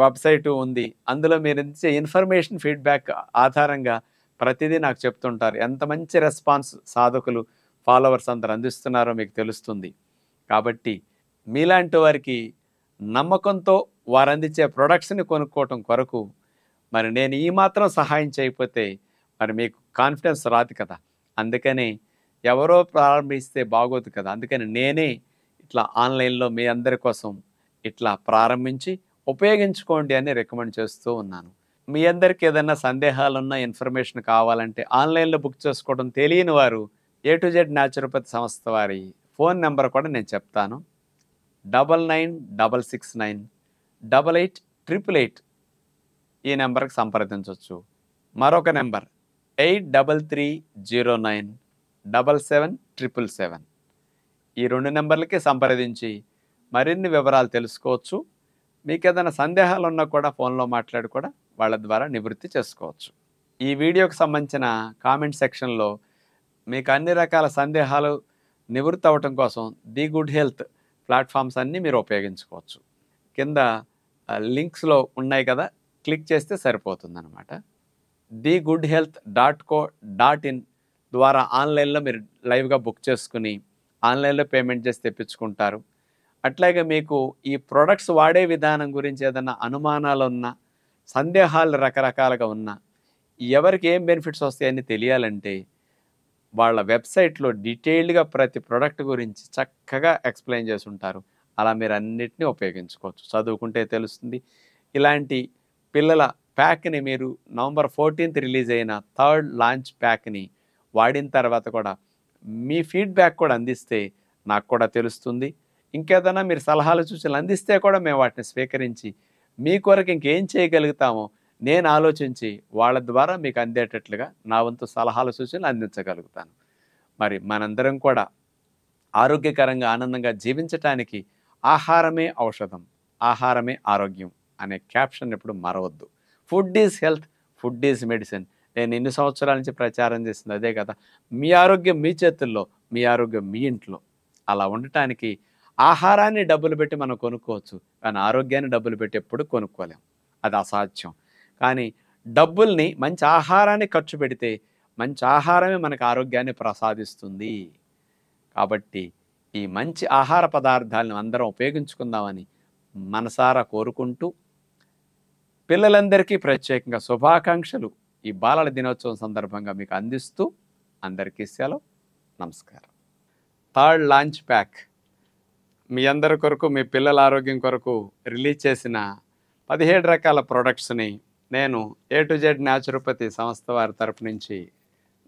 వెబ్‌సైటు ఉంది. అందులో మీరిచ్చే ఇన్ఫర్మేషన్ ఫీడ్‌బ్యాక్ ఆధారంగా ప్రతిదీ నాకు చెప్తుంటారు. ఎంత మంచి రెస్పాన్స్ సాధకులు, ఫాలోవర్స్ అందరూ అందిస్తున్నారో మీకు తెలుస్తుంది. కాబట్టి మీలాంటి వారికి నమ్మకంతో వారందించే ప్రొడక్ట్స్‌ని కొనుక్కోవటం కొరకు మరి నేను ఈ మాత్రం సహాయం చేయకపోతే మరి మీకు కాన్ఫిడెన్స్ రాదు కదా! అందుకని ఎవరో ప్రారంభిస్తే బాగోదు కదా! అందుకని నేనే ఇట్లా ఆన్‌లైన్‌లో మీ అందరి కోసం ఇట్లా ప్రారంభించి ఉపయోగించుకోండి అని రికమెండ్ చేస్తూ ఉన్నాను. మీ అందరికి ఏదైనా సందేహాలున్నా, ఇన్ఫర్మేషన్ కావాలంటే ఆన్‌లైన్‌లో బుక్ చేసుకోవడం తెలియని వారు ఏ టు జెడ్ న్యాచురోపతి సంస్థ వారి ఫోన్ నెంబర్ కూడా నేను చెప్తాను. 9966988888 ఈ నెంబర్కి సంప్రదించవచ్చు. మరొక నెంబర్ 8330977777 ఈ 2 నెంబర్లకి సంప్రదించి మరిన్ని వివరాలు తెలుసుకోవచ్చు. మీకు ఏదైనా సందేహాలు ఉన్నా కూడా ఫోన్లో మాట్లాడి కూడా వాళ్ళ ద్వారా నివృత్తి చేసుకోవచ్చు. ఈ వీడియోకి సంబంధించిన కామెంట్ సెక్షన్లో మీకు అన్ని రకాల సందేహాలు నివృత్తి అవ్వటం కోసం ది గుడ్ హెల్త్ ప్లాట్ఫామ్స్ అన్నీ మీరు ఉపయోగించుకోవచ్చు. కింద లింక్స్లో ఉన్నాయి కదా, క్లిక్ చేస్తే సరిపోతుందన్నమాట. thegoodhealth.co.in ద్వారా ఆన్లైన్లో మీరు లైవ్గా బుక్ చేసుకుని ఆన్లైన్లో పేమెంట్ చేసి తెప్పించుకుంటారు. అట్లాగే మీకు ఈ ప్రొడక్ట్స్ వాడే విధానం గురించి ఏదైనా అనుమానాలు ఉన్నా, సందేహాలు రకరకాలుగా ఉన్నా, ఎవరికి ఏం బెనిఫిట్స్ వస్తాయని తెలియాలంటే వాళ్ళ వెబ్సైట్లో డీటెయిల్డ్గా ప్రతి ప్రోడక్ట్ గురించి చక్కగా ఎక్స్ప్లెయిన్ చేసి ఉంటారు. అలా మీరు అన్నిటినీ ఉపయోగించుకోవచ్చు. చదువుకుంటే తెలుస్తుంది. ఇలాంటి పిల్లల ప్యాక్ని మీరు November 14th రిలీజ్ అయిన థర్డ్ లాంచ్ ప్యాక్ని వాడిన తర్వాత కూడా మీ ఫీడ్బ్యాక్ కూడా అందిస్తే నాకు కూడా తెలుస్తుంది. ఇంకేదైనా మీరు సలహాలు సూచనలు అందిస్తే కూడా మేము వాటిని స్వీకరించి మీ కొరకు ఇంకేం చేయగలుగుతామో నేను ఆలోచించి వాళ్ళ ద్వారా మీకు అందేటట్లుగా నా వంతు సలహాలు సూచనలు అందించగలుగుతాను. మరి మనందరం కూడా ఆరోగ్యకరంగా ఆనందంగా జీవించటానికి ఆహారమే ఔషధం, ఆహారమే ఆరోగ్యం అనే క్యాప్షన్ ఎప్పుడు మరవద్దు. Food is health, food is medicine. నేను ఇన్ని సంవత్సరాల నుంచి ప్రచారం చేసింది అదే కదా. మీ ఆరోగ్యం మీ చేతుల్లో, మీ ఆరోగ్యం మీ ఇంట్లో. అలా ఉండటానికి ఆహారాన్ని డబ్బులు పెట్టి మనం కొనుక్కోవచ్చు, కానీ ఆరోగ్యాన్ని డబ్బులు పెట్టి ఎప్పుడు కొనుక్కోలేం. అది అసాధ్యం. కానీ డబ్బుల్ని మంచి ఆహారాన్ని ఖర్చు పెడితే మంచి ఆహారమే మనకు ఆరోగ్యాన్ని ప్రసాదిస్తుంది. కాబట్టి ఈ మంచి ఆహార పదార్థాలను అందరం ఉపయోగించుకుందామని మనసారా కోరుకుంటూ పిల్లలందరికీ ప్రత్యేకంగా శుభాకాంక్షలు ఈ బాలల దినోత్సవం సందర్భంగా మీకు అందిస్తూ అందరికీ సెలవు. నమస్కారం. థర్డ్ లాంచ్ ప్యాక్ మీ అందరి కొరకు, మీ పిల్లల ఆరోగ్యం కొరకు రిలీజ్ చేసిన 17 రకాల ప్రోడక్ట్స్ని నేను ఏ టు జెడ్ న్యాచురోపతి సంస్థ వారి తరపు నుంచి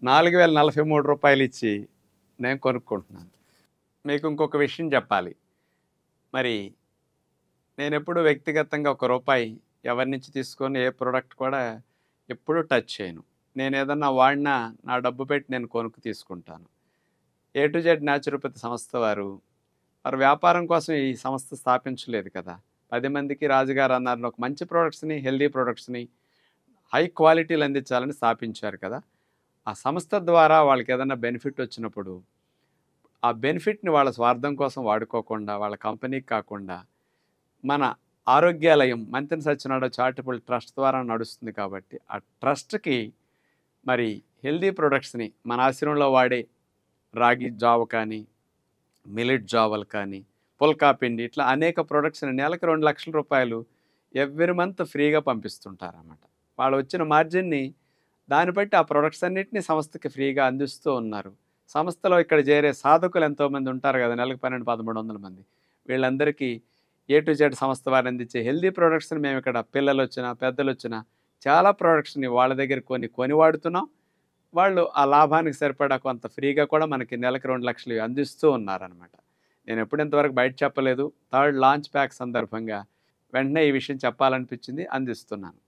4043 రూపాయలు ఇచ్చి నేను కొనుక్కుంటున్నాను. మీకు ఇంకొక విషయం చెప్పాలి. మరి నేను ఎప్పుడు వ్యక్తిగతంగా ₹1 ఎవరి నుంచి తీసుకొని ఏ ప్రోడక్ట్ కూడా ఎప్పుడూ టచ్ చేయను. నేను ఏదన్నా వాడినా నా డబ్బు పెట్టి నేను కొనుక్కు తీసుకుంటాను. ఏ టు జెడ్ న్యాచురోపతి సంస్థ వారు వ్యాపారం కోసం ఈ సంస్థ స్థాపించలేదు కదా. 10 మందికి రాజుగారు అన్నారు ఒక మంచి ప్రోడక్ట్స్ని, హెల్దీ ప్రోడక్ట్స్ని, హై క్వాలిటీలు అందించాలని స్థాపించారు కదా. ఆ సంస్థ ద్వారా వాళ్ళకి ఏదైనా బెనిఫిట్ వచ్చినప్పుడు ఆ బెనిఫిట్ని వాళ్ళ స్వార్థం కోసం వాడుకోకుండా, వాళ్ళ కంపెనీకి కాకుండా మన ఆరోగ్యాలయం మంతెన సత్యనారాయణ చారిటబుల్ ట్రస్ట్ ద్వారా నడుస్తుంది కాబట్టి ఆ ట్రస్ట్కి మరి హెల్దీ ప్రొడక్ట్స్ని మన ఆశ్రమంలో వాడే రాగి జావ కానీ, మిల్లెట్ జావలు కానీ, పుల్కా పిండి, ఇట్లా అనేక ప్రొడక్ట్స్ని నెలకు 2 లక్షల రూపాయలు ఎవ్రీ మంత్ ఫ్రీగా పంపిస్తుంటారన్నమాట. వాళ్ళు వచ్చిన మార్జిన్ని దాన్ని బట్టి ఆ ప్రొడక్ట్స్ అన్నింటినీ సంస్థకి ఫ్రీగా అందిస్తూ ఉన్నారు. సంస్థలో ఇక్కడ చేరే సాధకులు ఎంతోమంది ఉంటారు కదా, నెలకు 1200-1300 మంది. వీళ్ళందరికీ ఏ టు జెడ్ సంస్థ వారు అందించే హెల్దీ ప్రోడక్ట్స్ని మేము ఇక్కడ పిల్లలు వచ్చినా పెద్దలు వచ్చినా చాలా ప్రోడక్ట్స్ని వాళ్ళ దగ్గర కొని వాడుతున్నాం. వాళ్ళు ఆ లాభానికి సరిపడా కొంత ఫ్రీగా కూడా మనకి నెలకు 2 లక్షలు అందిస్తూ ఉన్నారనమాట. నేను ఎప్పుడు ఇంతవరకు బయట చెప్పలేదు. థర్డ్ లాంచ్ ప్యాక్ సందర్భంగా వెంటనే ఈ విషయం చెప్పాలనిపించింది, అందిస్తున్నాను.